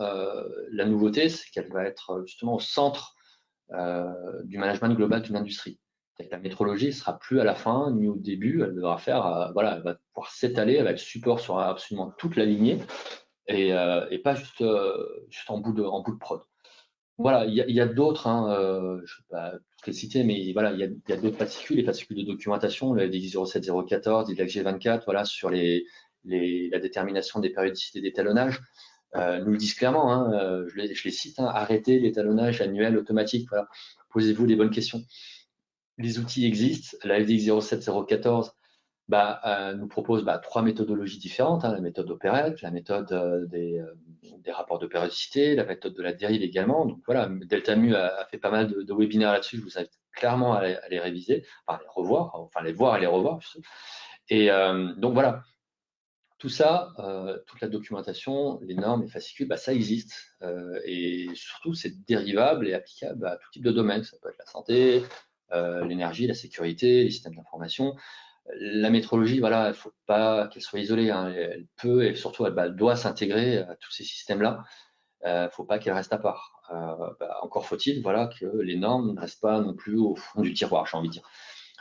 la nouveauté, c'est qu'elle va être justement au centre du management global d'une industrie. La métrologie ne sera plus à la fin ni au début, elle devra faire, voilà, elle va pouvoir s'étaler, elle va être support sur absolument toute la lignée et pas juste en bout de prod. Voilà, il y a d'autres, hein, je ne vais pas toutes les citer, mais voilà, il y a d'autres fascicules, les fascicules de documentation, le DX 07 014, l'IDAC G24, voilà, sur la détermination des périodicités d'étalonnage. Nous le disent clairement, hein, je les cite, hein, arrêtez l'étalonnage annuel automatique, voilà. Posez-vous les bonnes questions. Les outils existent, la FDX 07 014 nous propose 3 méthodologies différentes, hein, la méthode opérette, la méthode des rapports de périodicité, la méthode de la dérive également. Donc voilà, Delta-mu a fait pas mal de webinaires là-dessus, je vous invite clairement à les réviser, enfin à les revoir, enfin les voir et les revoir. Et donc voilà, tout ça, toute la documentation, les normes, les fascicules, ça existe. Et surtout, c'est dérivable et applicable à tout type de domaine. Ça peut être la santé, l'énergie, la sécurité, les systèmes d'information. La métrologie, voilà, il ne faut pas qu'elle soit isolée. Hein. Elle peut et surtout, elle doit s'intégrer à tous ces systèmes-là. Il ne faut pas qu'elle reste à part. Encore faut-il, voilà, que les normes ne restent pas non plus au fond du tiroir, j'ai envie de dire.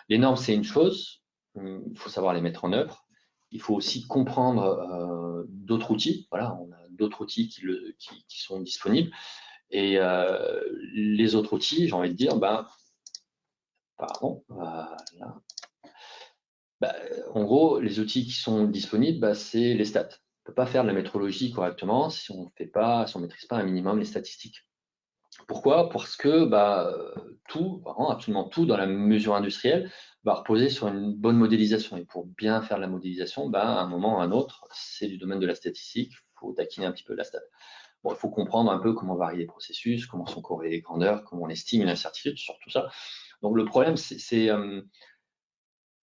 Les normes, c'est une chose. Il faut savoir les mettre en œuvre. Il faut aussi comprendre d'autres outils. Voilà, on a d'autres outils qui sont disponibles. Et les autres outils, j'ai envie de dire, pardon, voilà. En gros, les outils qui sont disponibles, c'est les stats. On ne peut pas faire de la métrologie correctement si on ne maîtrise pas un minimum les statistiques. Pourquoi? Parce que tout, vraiment absolument tout dans la mesure industrielle va reposer sur une bonne modélisation. Et pour bien faire de la modélisation, à un moment ou à un autre, c'est du domaine de la statistique, il faut taquiner un petit peu de la stat. Bon, il faut comprendre un peu comment varient les processus, comment sont corrélées les grandeurs, comment on estime une incertitude sur tout ça. Donc le problème, c'est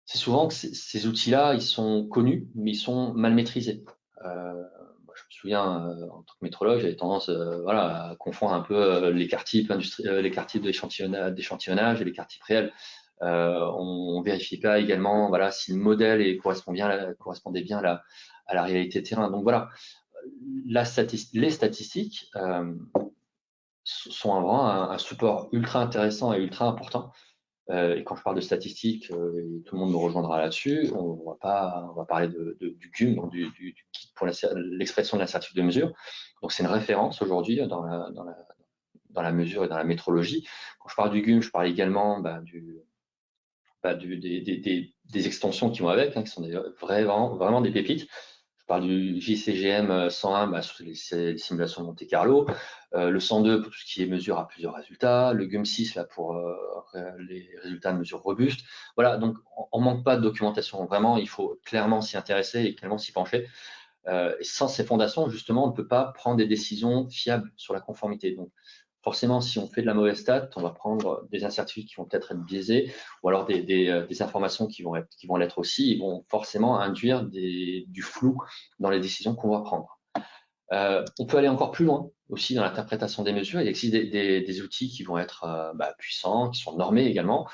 souvent que ces outils-là, ils sont connus, mais ils sont mal maîtrisés. Moi, je me souviens, en tant que métrologue, j'avais tendance voilà, à confondre un peu l'écart type d'échantillonnage et l'écart type réel. On ne vérifiait pas également voilà, si le modèle correspondait bien à la réalité terrain. Donc voilà, les statistiques sont vraiment un support ultra intéressant et ultra important. Et quand je parle de statistiques, tout le monde me rejoindra là-dessus. On va parler du GUM, donc du guide pour l'expression de l'incertitude de mesure. Donc c'est une référence aujourd'hui dans la mesure et dans la métrologie. Quand je parle du GUM, je parle également des extensions qui vont avec, qui sont vraiment des pépites. Je parle du JCGM 101 sur les simulations de Monte Carlo, le 102 pour tout ce qui est mesure à plusieurs résultats, le GUM6 là, pour les résultats de mesure robustes. Voilà, donc on ne manque pas de documentation. Vraiment, il faut clairement s'y intéresser et clairement s'y pencher. Et sans ces fondations, justement, on ne peut pas prendre des décisions fiables sur la conformité. Donc, forcément, si on fait de la mauvaise stat, on va prendre des incertitudes qui vont peut-être être biaisées, ou alors des informations qui vont l'être aussi, et vont forcément induire du flou dans les décisions qu'on va prendre. On peut aller encore plus loin aussi dans l'interprétation des mesures. Il existe des outils qui vont être puissants, qui sont normés également,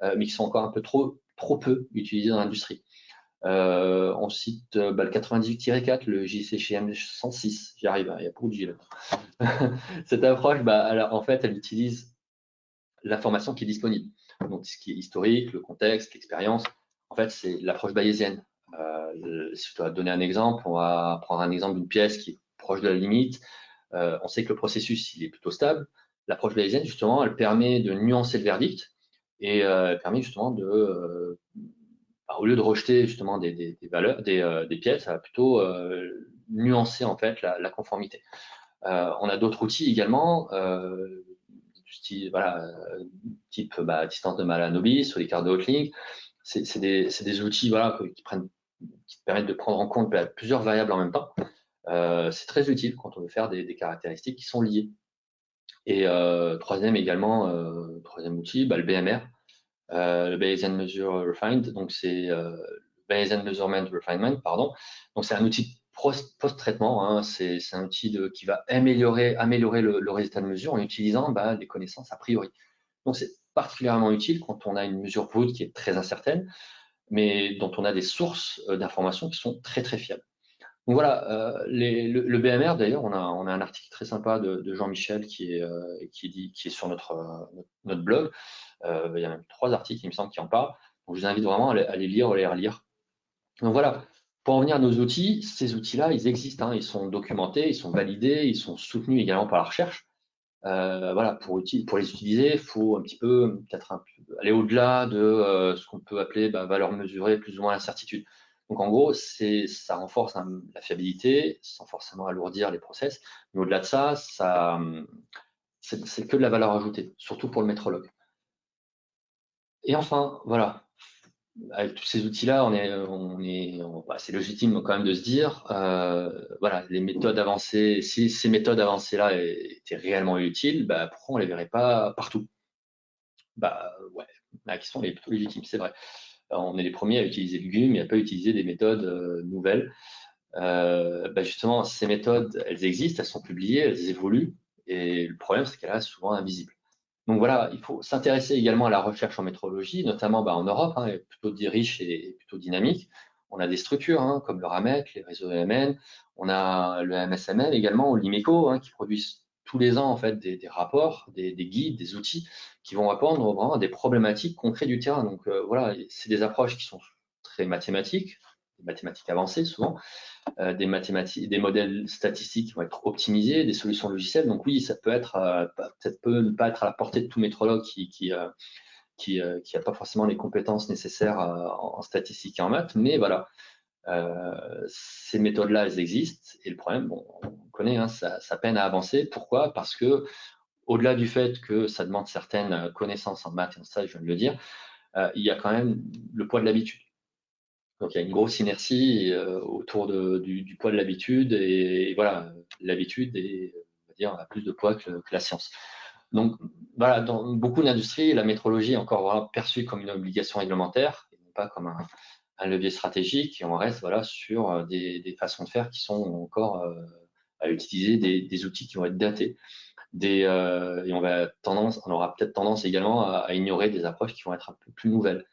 mais qui sont encore un peu trop peu utilisés dans l'industrie. On cite le 98-4, le JCHM 106. J'y arrive, il y a beaucoup de J là. Cette approche, alors, en fait, elle utilise l'information qui est disponible. Donc, ce qui est historique, le contexte, l'expérience. En fait, c'est l'approche bayésienne. Si je dois donner un exemple, on va prendre un exemple d'une pièce qui est proche de la limite. On sait que le processus, il est plutôt stable. L'approche bayésienne, justement, elle permet de nuancer le verdict et elle permet justement au lieu de rejeter justement des valeurs, des pièces, ça va plutôt nuancer en fait la conformité. On a d'autres outils également, type distance de Mahalanobis ou les cartes de Hotelling. C'est des outils qui permettent de prendre en compte plusieurs variables en même temps. C'est très utile quand on veut faire des caractéristiques qui sont liées. Et troisième outil, le BMR, le Bayesian Measure Refined, donc c'est Bayesian Measurement Refinement, pardon. Donc c'est un outil post-traitement, hein, c'est un outil qui va améliorer le résultat de mesure en utilisant des connaissances a priori. Donc c'est particulièrement utile quand on a une mesure brute qui est très incertaine, mais dont on a des sources d'informations qui sont très très fiables. Donc voilà, le BMR d'ailleurs, on a un article très sympa de Jean-Michel qui est sur notre blog. Il y a même 3 articles, il me semble, qui en parlent. Donc je vous invite vraiment à les lire ou à les relire. Donc voilà, pour en venir à nos outils, ces outils-là, ils existent, hein, ils sont documentés, ils sont validés, ils sont soutenus également par la recherche. Voilà, pour les utiliser, il faut un petit peu peut-être aller au-delà de ce qu'on peut appeler valeur mesurée, plus ou moins l'incertitude. Donc en gros, ça renforce la fiabilité sans forcément alourdir les process. Mais au-delà de ça, c'est que de la valeur ajoutée, surtout pour le métrologue. Et enfin, voilà, avec tous ces outils-là, c'est légitime quand même de se dire, voilà, les méthodes avancées, si ces méthodes avancées-là étaient réellement utiles, pourquoi on les verrait pas partout? Ouais, la question est plutôt légitime, c'est vrai. On est les premiers à utiliser le GUM et à pas utiliser des méthodes nouvelles. Justement, ces méthodes, elles existent, elles sont publiées, elles évoluent, et le problème, c'est qu'elles restent souvent invisibles. Donc voilà, il faut s'intéresser également à la recherche en métrologie, notamment en Europe, hein, plutôt riche et plutôt dynamique. On a des structures comme le RAMET, les réseaux EMN, on a le MSMM également, ou l'IMECO, qui produisent tous les ans en fait des rapports, des guides, des outils qui vont répondre vraiment à des problématiques concrètes du terrain. Donc voilà, c'est des approches qui sont très mathématiques, des mathématiques avancées souvent, des modèles statistiques qui vont être optimisés, des solutions logicielles. Donc oui, ça peut être, peut-être peut ne pas être à la portée de tout métrologue qui a pas forcément les compétences nécessaires en statistique et en maths, mais voilà, ces méthodes-là, elles existent. Et le problème, on connaît, ça peine à avancer. Pourquoi? Parce que au-delà du fait que ça demande certaines connaissances en maths et en ça, je viens de le dire, il y a quand même le poids de l'habitude. Donc il y a une grosse inertie autour du poids de l'habitude et voilà, l'habitude on va dire, a plus de poids que la science. Donc voilà, dans beaucoup d'industries, la métrologie est encore voilà, perçue comme une obligation réglementaire et non pas comme un levier stratégique. Et on reste voilà, sur des façons de faire qui sont encore à utiliser des outils qui vont être datés. Et on aura peut-être tendance également à ignorer des approches qui vont être un peu plus nouvelles.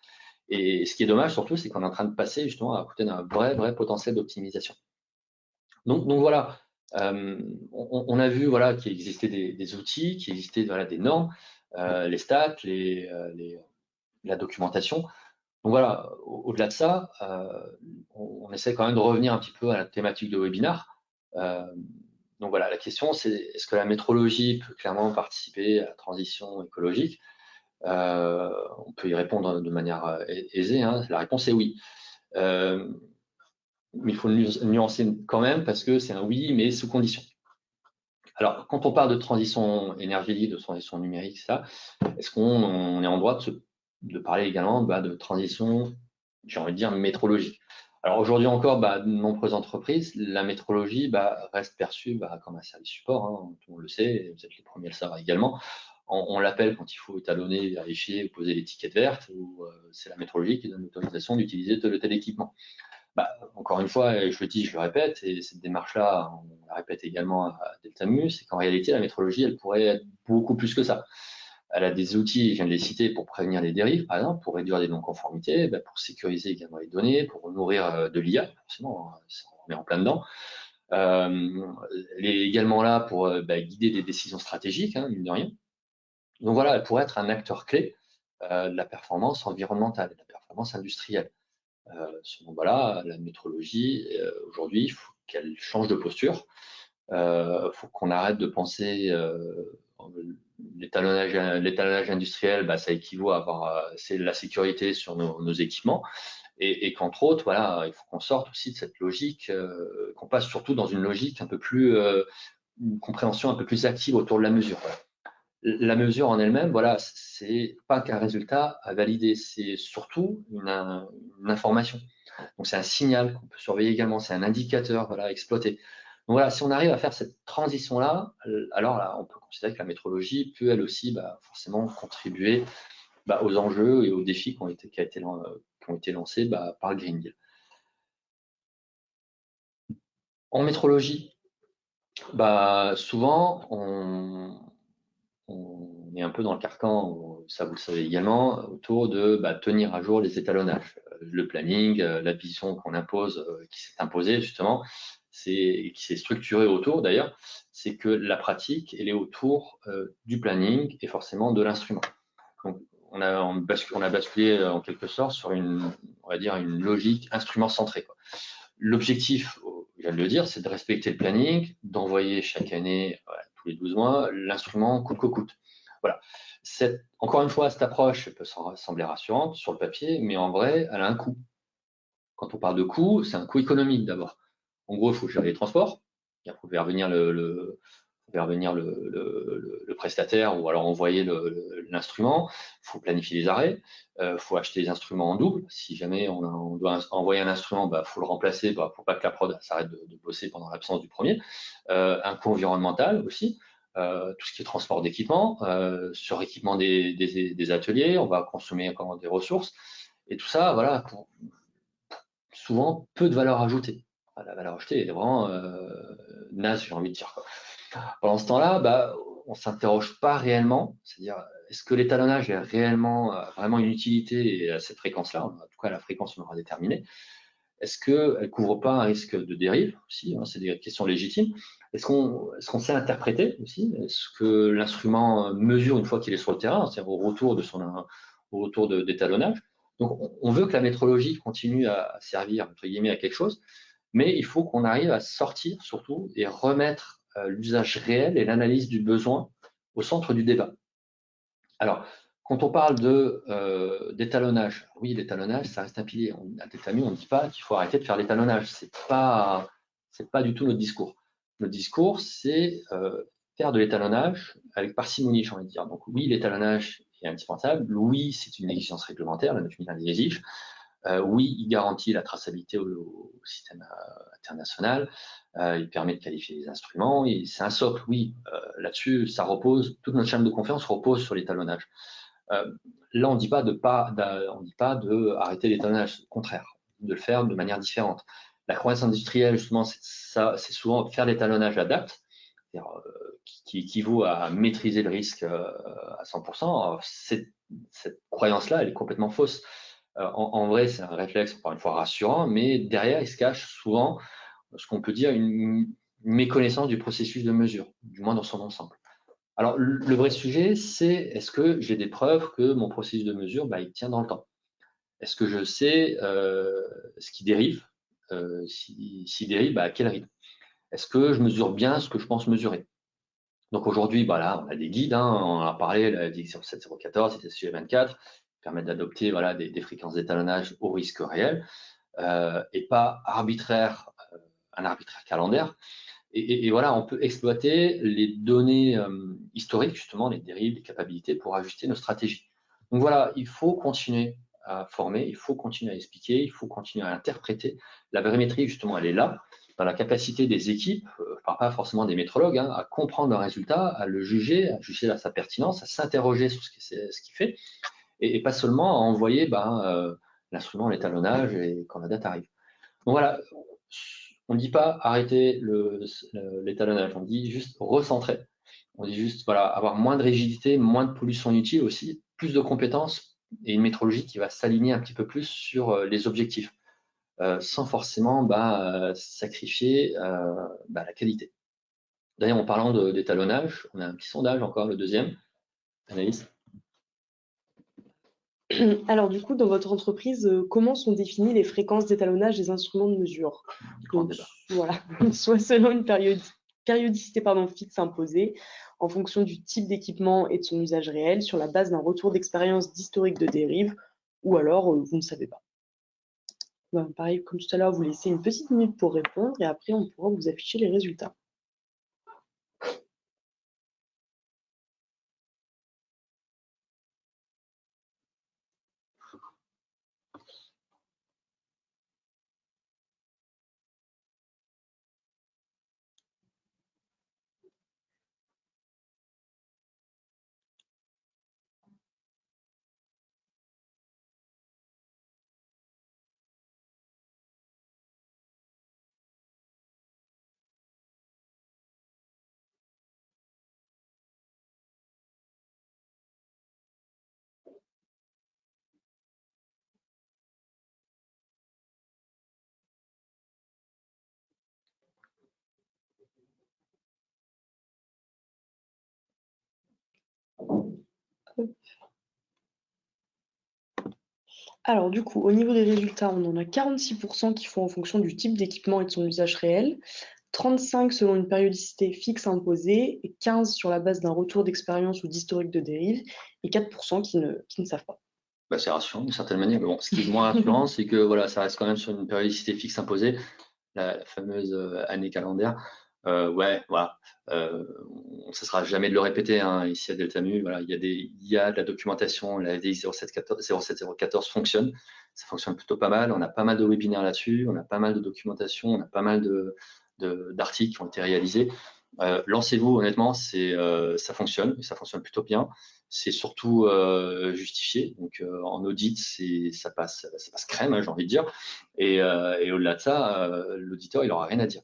Et ce qui est dommage surtout, c'est qu'on est en train de passer justement à côté d'un vrai potentiel d'optimisation. Donc voilà, on a vu voilà, qu'il existait des outils, qu'il existait voilà, des normes, les stats, la documentation. Donc voilà, au-delà de ça, on essaie quand même de revenir un petit peu à la thématique de webinar. Donc voilà, la question c'est est-ce que la métrologie peut clairement participer à la transition écologique? On peut y répondre de manière aisée, hein. La réponse est oui. Mais il faut le nuancer quand même parce que c'est un oui, mais sous condition. Alors, quand on parle de transition énergétique, de transition numérique, ça, est-ce qu'on est en droit de parler également de transition, j'ai envie de dire, métrologique? Alors aujourd'hui encore, de nombreuses entreprises, la métrologie reste perçue comme un service support, hein, tout le monde le sait, et vous êtes les premiers à le savoir également. On l'appelle quand il faut étalonner, vérifier, poser l'étiquette verte, ou c'est la métrologie qui donne l'autorisation d'utiliser tel ou tel équipement. Encore une fois, je le dis, je le répète, et cette démarche-là, on la répète également à Deltamu, c'est qu'en réalité, la métrologie, elle pourrait être beaucoup plus que ça. Elle a des outils, je viens de les citer, pour prévenir les dérives, par exemple, pour réduire les non-conformités, pour sécuriser également les données, pour nourrir de l'IA, forcément, on est en plein dedans. Elle est également là pour guider des décisions stratégiques, hein, mine de rien. Donc voilà, elle pourrait être un acteur clé de la performance environnementale, de la performance industrielle. Voilà, la métrologie, aujourd'hui, il faut qu'elle change de posture. Il faut qu'on arrête de penser l'étalonnage industriel, ça équivaut à avoir c'est la sécurité sur nos équipements. Et qu'entre autres, voilà, il faut qu'on sorte aussi de cette logique, qu'on passe surtout dans une logique un peu plus, une compréhension un peu plus active autour de la mesure. Voilà. La mesure en elle-même, voilà, c'est pas qu'un résultat à valider, c'est surtout une information. Donc c'est un signal qu'on peut surveiller également, c'est un indicateur voilà, à exploiter. Donc voilà, si on arrive à faire cette transition-là, alors là, on peut considérer que la métrologie peut elle aussi forcément contribuer aux enjeux et aux défis qui ont été lancés par le Green Deal. En métrologie, souvent, on est un peu dans le carcan, ça vous le savez également, autour de tenir à jour les étalonnages. Le planning, la vision qu'on impose, qui s'est imposée justement, qui s'est structurée autour d'ailleurs, c'est que la pratique, elle est autour du planning et forcément de l'instrument. Donc, on a basculé en quelque sorte sur on va dire, une logique instrument centrée. L'objectif, je viens de le dire, c'est de respecter le planning, d'envoyer chaque année, tous les 12 mois, l'instrument coûte que coûte. Voilà. Encore une fois, cette approche peut sembler rassurante sur le papier, mais en vrai, elle a un coût. Quand on parle de coût, c'est un coût économique d'abord. En gros, il faut gérer les transports, il faut faire venir le prestataire ou alors envoyer l'instrument, il faut planifier les arrêts, il faut acheter les instruments en double. Si jamais on doit envoyer un instrument, il faut le remplacer pour pas que la prod s'arrête de bosser pendant l'absence du premier. Un coût environnemental aussi. Tout ce qui est transport d'équipement, suréquipement des ateliers, on va consommer encore des ressources. Et tout ça, voilà, pour souvent peu de valeur ajoutée. La valeur ajoutée est vraiment naze, j'ai envie de dire. Pendant ce temps-là, on ne s'interroge pas réellement, c'est-à-dire est-ce que l'étalonnage est réellement vraiment une utilité à cette fréquence-là, en tout cas la fréquence on aura déterminée. Est-ce qu'elle ne couvre pas un risque de dérive aussi, hein, c'est des questions légitimes. Est-ce qu'on sait interpréter aussi? Est-ce que l'instrument mesure une fois qu'il est sur le terrain, c'est-à-dire au retour d'étalonnage? Donc on veut que la métrologie continue à servir entre guillemets à quelque chose, mais il faut qu'on arrive à sortir surtout et remettre l'usage réel et l'analyse du besoin au centre du débat. Alors, quand on parle d'étalonnage, oui, l'étalonnage, ça reste un pilier. À Deltamu, on ne dit pas qu'il faut arrêter de faire l'étalonnage. C'est pas du tout notre discours. Notre discours, c'est faire de l'étalonnage avec parcimonie, j'ai envie de dire. Donc oui, l'étalonnage est indispensable. Oui, c'est une exigence réglementaire, la 9001 l'exige. Oui, il garantit la traçabilité au système international. Il permet de qualifier les instruments. C'est un socle, oui. Là-dessus, ça repose. Toute notre chaîne de confiance repose sur l'étalonnage. Là, on ne dit pas de arrêter l'étalonnage, au contraire, de le faire de manière différente. La croyance industrielle, justement, c'est souvent faire l'étalonnage à date, qui équivaut à maîtriser le risque à 100%. Alors, cette croyance-là, elle est complètement fausse. En vrai, c'est un réflexe, encore une fois, rassurant, mais derrière, il se cache souvent ce qu'on peut dire une méconnaissance du processus de mesure, du moins dans son ensemble. Alors, le vrai sujet, c'est est-ce que j'ai des preuves que mon processus de mesure, il tient dans le temps? Est-ce que je sais ce qui dérive? S'il dérive, à quel rythme? Est-ce que je mesure bien ce que je pense mesurer? Donc aujourd'hui, là, on a des guides, on en a parlé, la direction 7014, c'était sujet 24, permettent d'adopter des fréquences d'étalonnage au risque réel et pas arbitraire, un arbitraire calendaire. Et voilà, on peut exploiter les données historiques, justement, les dérives, les capacités pour ajuster nos stratégies. Donc voilà, il faut continuer à former, il faut continuer à expliquer, il faut continuer à interpréter. La varimétrie, justement, elle est là, dans la capacité des équipes, je ne parle pas forcément des métrologues, à comprendre le résultat, à le juger, à juger sa pertinence, à s'interroger sur ce qu'il fait, et pas seulement à envoyer l'instrument, l'étalonnage, et quand la date arrive. Donc voilà, on ne dit pas arrêter l'étalonnage, on dit juste recentrer. On dit juste avoir moins de rigidité, moins de pollution inutile aussi, plus de compétences et une métrologie qui va s'aligner un petit peu plus sur les objectifs, sans forcément sacrifier la qualité. D'ailleurs, en parlant d'étalonnage, on a un petit sondage encore, le deuxième. Anaïs? Alors du coup, dans votre entreprise, comment sont définies les fréquences d'étalonnage des instruments de mesure? Donc, voilà, soit selon une périodicité fixe imposée, en fonction du type d'équipement et de son usage réel, sur la base d'un retour d'expérience d'historique de dérive, ou alors vous ne savez pas. Pareil, comme tout à l'heure, vous laissez une petite minute pour répondre et après on pourra vous afficher les résultats. Alors du coup, au niveau des résultats, on en a 46% qui font en fonction du type d'équipement et de son usage réel, 35 selon une périodicité fixe imposée, et 15 sur la base d'un retour d'expérience ou d'historique de dérive, et 4% qui ne savent pas. C'est rassurant d'une certaine manière, mais bon, ce qui est moins rassurant, c'est que ça reste quand même sur une périodicité fixe imposée, la fameuse année calendaire. Ça ne cessera jamais de le répéter ici à Deltamu. Il y a de la documentation, la FDI 07014 fonctionne, ça fonctionne plutôt pas mal. On a pas mal de webinaires là-dessus, on a pas mal de documentation, on a pas mal d'articles qui ont été réalisés. Lancez-vous, honnêtement, ça fonctionne, et ça fonctionne plutôt bien. C'est surtout justifié. Donc en audit, ça passe crème, j'ai envie de dire. Et au-delà de ça, l'auditeur, il n'aura rien à dire.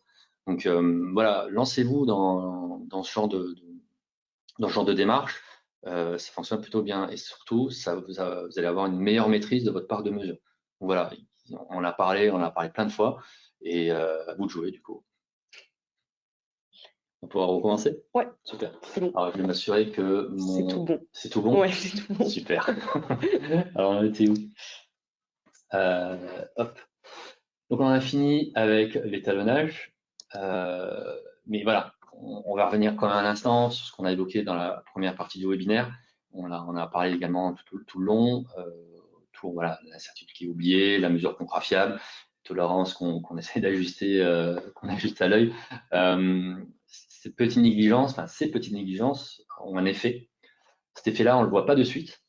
Donc voilà, lancez-vous dans ce genre de démarche. Ça fonctionne plutôt bien. Et surtout, vous allez avoir une meilleure maîtrise de votre part de mesure. Donc voilà, on en a parlé plein de fois. Et à vous de jouer, du coup. On pourra recommencer? Ouais. Super. Bon. Alors, je vais m'assurer que C'est tout bon. C'est tout bon? Ouais, c'est tout bon. Super. Alors, on était où? Hop. Donc, on a fini avec l'étalonnage. Mais voilà, on va revenir quand même un instant sur ce qu'on a évoqué dans la première partie du webinaire. On a parlé également tout le long, l'incertitude qui est oubliée, la mesure tolérance qu'on essaie d'ajuster, qu'on ajuste à l'œil. ces petites négligences ont un effet. Cet effet-là, on ne le voit pas de suite,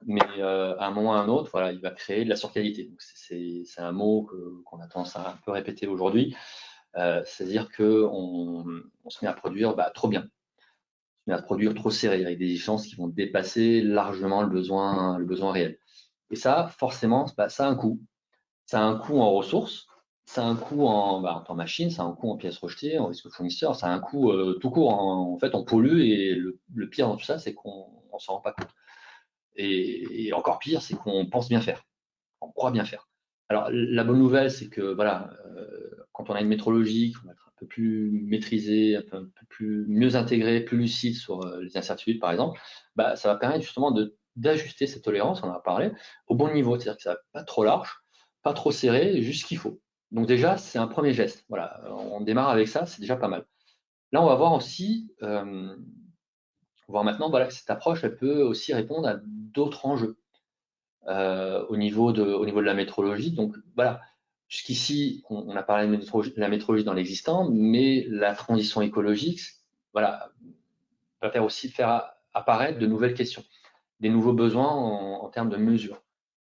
mais à un moment ou à un autre, voilà, il va créer de la surqualité. C'est un mot qu'on a tendance à un peu répéter aujourd'hui, c'est-à-dire qu'on se met à produire trop bien, on se met à produire trop serré, avec des exigences qui vont dépasser largement le besoin réel. Et ça, forcément, ça a un coût. Ça a un coût en ressources, ça a un coût en temps machine, ça a un coût en pièces rejetées, en risque fournisseur, ça a un coût tout court. En fait, on pollue et le pire dans tout ça, c'est qu'on ne s'en rend pas compte. Et encore pire, c'est qu'on pense bien faire, on croit bien faire. Alors, la bonne nouvelle, c'est que voilà, quand on a une métrologie, qu'on va être un peu plus maîtrisé, un peu plus mieux intégré, plus lucide sur les incertitudes, par exemple, ça va permettre justement d'ajuster cette tolérance, on en a parlé, au bon niveau, c'est-à-dire que ça va pas trop large, pas trop serré, juste ce qu'il faut. Donc déjà, c'est un premier geste. Voilà, on démarre avec ça, c'est déjà pas mal. Là, on va voir aussi, voir maintenant, voilà, que cette approche, elle peut aussi répondre à d'autres enjeux au niveau de la métrologie. Donc voilà, jusqu'ici, on a parlé de la métrologie dans l'existant, mais la transition écologique, voilà, va faire apparaître de nouvelles questions, des nouveaux besoins en termes de mesures.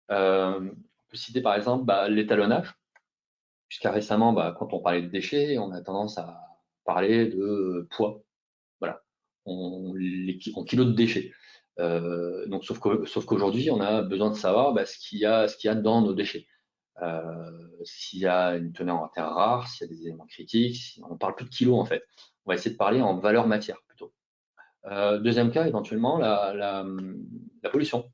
On peut citer par exemple l'étalonnage. Jusqu'à récemment, quand on parlait de déchets, on a tendance à parler de poids. Voilà, en kilos de déchets. Donc, sauf qu'aujourd'hui, on a besoin de savoir ce qu'il y a dans nos déchets. S'il y a une teneur en terres rares, s'il y a des éléments critiques, on ne parle plus de kilos en fait. On va essayer de parler en valeur matière plutôt. Deuxième cas, éventuellement, la pollution.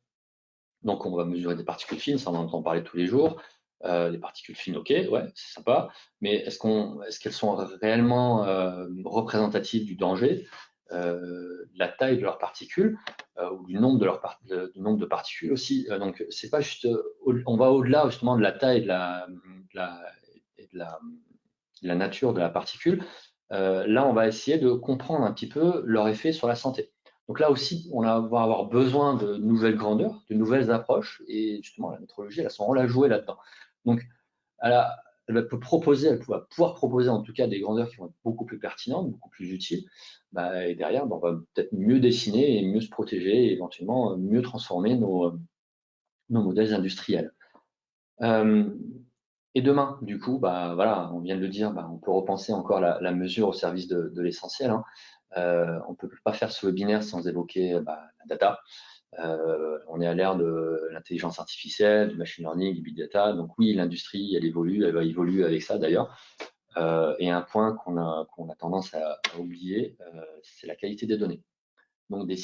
Donc, on va mesurer des particules fines, ça on en entend parler tous les jours. Les particules fines, ok, ouais, c'est sympa, mais est-ce qu'elles sont réellement représentatives du danger, de la taille de leurs particules ou du nombre de particules aussi. Donc, c'est pas juste, on va au-delà justement de la taille et de la nature de la particule. Là, on va essayer de comprendre un petit peu leur effet sur la santé. Donc là aussi, on va avoir besoin de nouvelles grandeurs, de nouvelles approches, et justement, la métrologie, elle a son rôle à jouer là-dedans. Donc, elle va pouvoir proposer en tout cas des grandeurs qui vont être beaucoup plus pertinentes, beaucoup plus utiles, et derrière, on va peut-être mieux dessiner et mieux se protéger, et éventuellement mieux transformer nos modèles industriels. Et demain, du coup, voilà, on vient de le dire, on peut repenser encore la mesure au service de l'essentiel, hein. On ne peut pas faire ce webinaire sans évoquer la data. On est à l'ère de l'intelligence artificielle, du machine learning, du big data. Donc oui, l'industrie, elle va évoluer avec ça d'ailleurs. Et un point qu'on a tendance à oublier, c'est la qualité des données. Donc des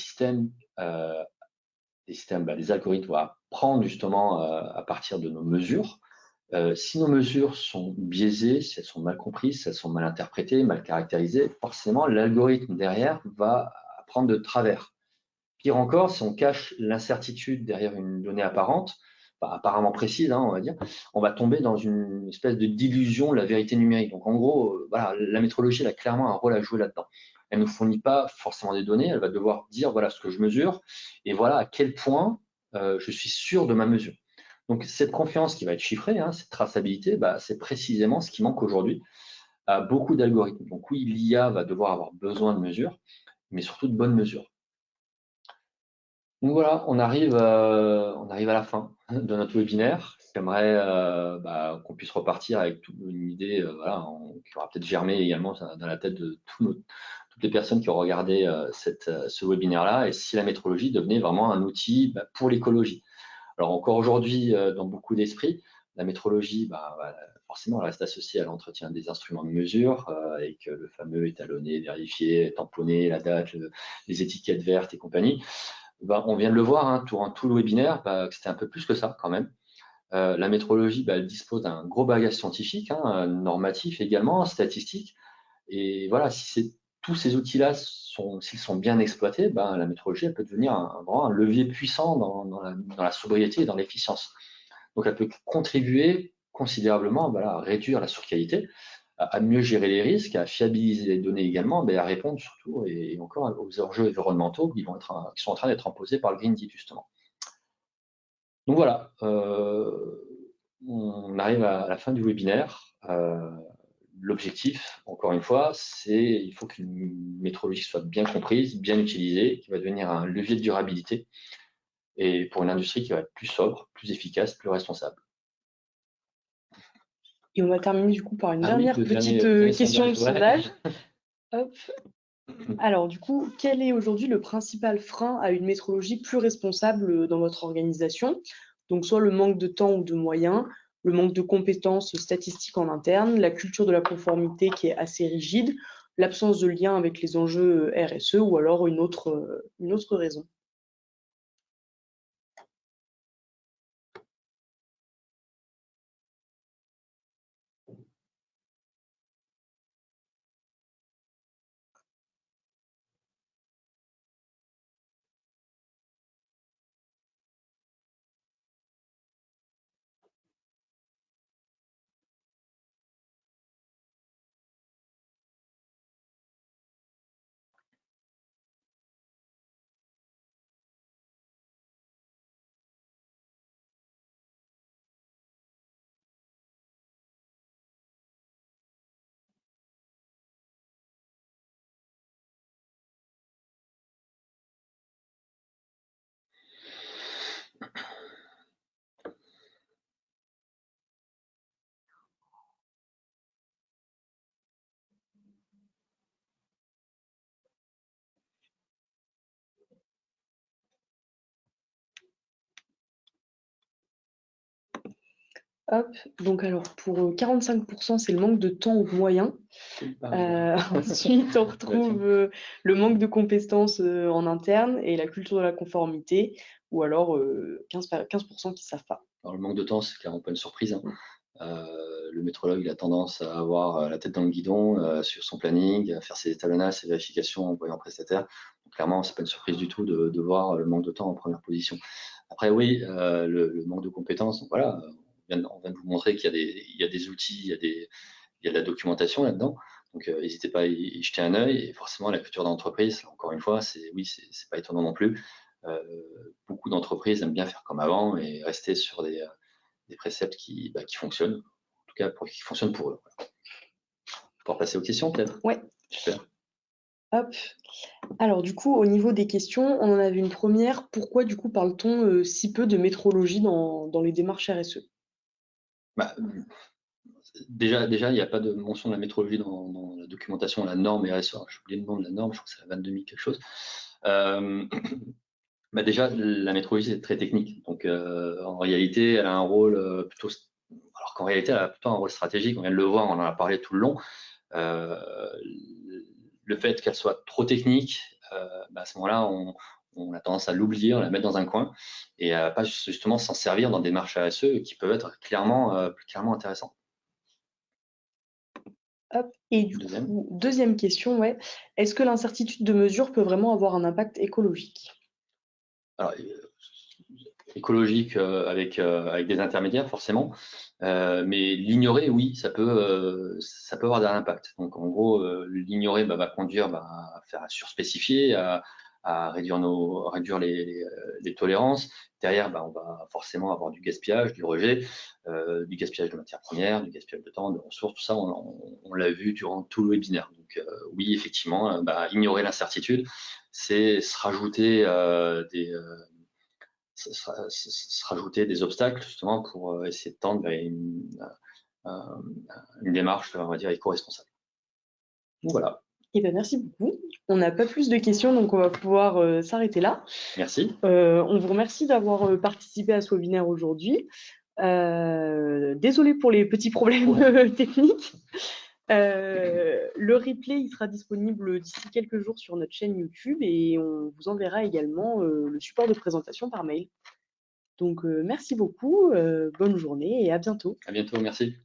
algorithmes vont apprendre justement à partir de nos mesures. Si nos mesures sont biaisées, si elles sont mal comprises, si elles sont mal interprétées, mal caractérisées, forcément l'algorithme derrière va apprendre de travers. Pire encore, si on cache l'incertitude derrière une donnée apparente, apparemment précise, hein, on va dire, on va tomber dans une espèce de d'illusion de la vérité numérique. Donc en gros, voilà, la métrologie elle a clairement un rôle à jouer là-dedans. Elle ne nous fournit pas forcément des données, elle va devoir dire voilà ce que je mesure et voilà à quel point je suis sûr de ma mesure. Donc cette confiance qui va être chiffrée, hein, cette traçabilité, c'est précisément ce qui manque aujourd'hui à beaucoup d'algorithmes. Donc oui, l'IA va devoir avoir besoin de mesures, mais surtout de bonnes mesures. Donc voilà, on arrive à la fin de notre webinaire. J'aimerais qu'on puisse repartir avec une idée voilà, qui aura peut-être germé également dans la tête de toutes les personnes qui ont regardé ce webinaire-là, et si la métrologie devenait vraiment un outil pour l'écologie. Alors encore aujourd'hui, dans beaucoup d'esprits, la métrologie, forcément, elle reste associée à l'entretien des instruments de mesure, avec le fameux étalonné, vérifié, tamponné, la date, les étiquettes vertes et compagnie. On vient de le voir, hein, tout le webinaire, que c'était un peu plus que ça quand même. La métrologie, elle dispose d'un gros bagage scientifique, hein, normatif également, statistique. Et voilà, si tous ces outils-là, s'ils sont bien exploités, la métrologie, elle peut devenir vraiment un levier puissant dans la sobriété et dans l'efficience. Donc, elle peut contribuer considérablement à réduire la surqualité, à mieux gérer les risques, à fiabiliser les données également, mais à répondre surtout et encore aux enjeux environnementaux qui sont en train d'être imposés par le Green Deal justement. Donc voilà, on arrive à la fin du webinaire. l'objectif, encore une fois, il faut qu'une métrologie soit bien comprise, bien utilisée, qui va devenir un levier de durabilité, et pour une industrie qui va être plus sobre, plus efficace, plus responsable. Et on va terminer du coup par une dernière le petite dernier question de sondage, sondage. Hop. Alors du coup, quel est aujourd'hui le principal frein à une métrologie plus responsable dans votre organisation? Donc soit le manque de temps ou de moyens, le manque de compétences statistiques en interne, la culture de la conformité qui est assez rigide, l'absence de lien avec les enjeux RSE ou alors une autre raison. Hop, donc alors pour 45%, c'est le manque de temps ou de moyens. Ensuite, on retrouve le manque de compétences en interne et la culture de la conformité, ou alors 15% qui ne savent pas. Alors, le manque de temps, c'est clairement pas une surprise, hein. Le métrologue, il a tendance à avoir la tête dans le guidon sur son planning, à faire ses étalonnages, ses vérifications en voyant prestataire. Donc, clairement, c'est pas une surprise du tout de voir le manque de temps en première position. Après, oui, le manque de compétences, donc voilà, on vient de vous montrer qu'il y a des outils, il y a de la documentation là-dedans. Donc, n'hésitez pas à y jeter un œil. Et forcément, la culture d'entreprise, encore une fois, c'est pas étonnant non plus. Beaucoup d'entreprises aiment bien faire comme avant et rester sur des préceptes qui fonctionnent, en tout cas qui fonctionnent pour eux. Voilà. Pour passer aux questions, peut-être. Ouais. Super. Hop. Alors du coup, au niveau des questions, on en avait une première. Pourquoi du coup parle-t-on si peu de métrologie dans les démarches RSE? Bah, déjà, il n'y a pas de mention de la métrologie dans la documentation, la norme RSE. J'ai oublié le nom de la norme, je crois que c'est la 22 000 quelque chose. Déjà, la métrologie, c'est très technique. Donc, en réalité, elle a un rôle plutôt. Alors qu'en réalité, elle a plutôt un rôle stratégique. On vient de le voir, on en a parlé tout le long. Le fait qu'elle soit trop technique, à ce moment-là, on a tendance à l'oublier, on la mettre dans un coin et à pas justement s'en servir dans des marches RSE qui peuvent être clairement intéressants. Hop. Et du coup, deuxième question, ouais. Est-ce que l'incertitude de mesure peut vraiment avoir un impact écologique? Alors, écologique avec des intermédiaires forcément, mais l'ignorer, oui, ça peut avoir un impact. Donc en gros, l'ignorer va conduire à faire surspécifier, à réduire les tolérances. Derrière, on va forcément avoir du gaspillage, du rejet, du gaspillage de matières premières, du gaspillage de temps, de ressources, tout ça, on l'a vu durant tout le webinaire. Donc oui, effectivement, ignorer l'incertitude, c'est se rajouter se rajouter des obstacles justement pour essayer de tendre vers une démarche, on va dire, éco-responsable. Donc voilà. Eh bien, merci beaucoup. On n'a pas plus de questions, donc on va pouvoir s'arrêter là. Merci. On vous remercie d'avoir participé à ce webinaire aujourd'hui. Désolée pour les petits problèmes techniques. Le replay il sera disponible d'ici quelques jours sur notre chaîne YouTube et on vous enverra également le support de présentation par mail. Donc merci beaucoup, bonne journée et à bientôt. À bientôt, merci.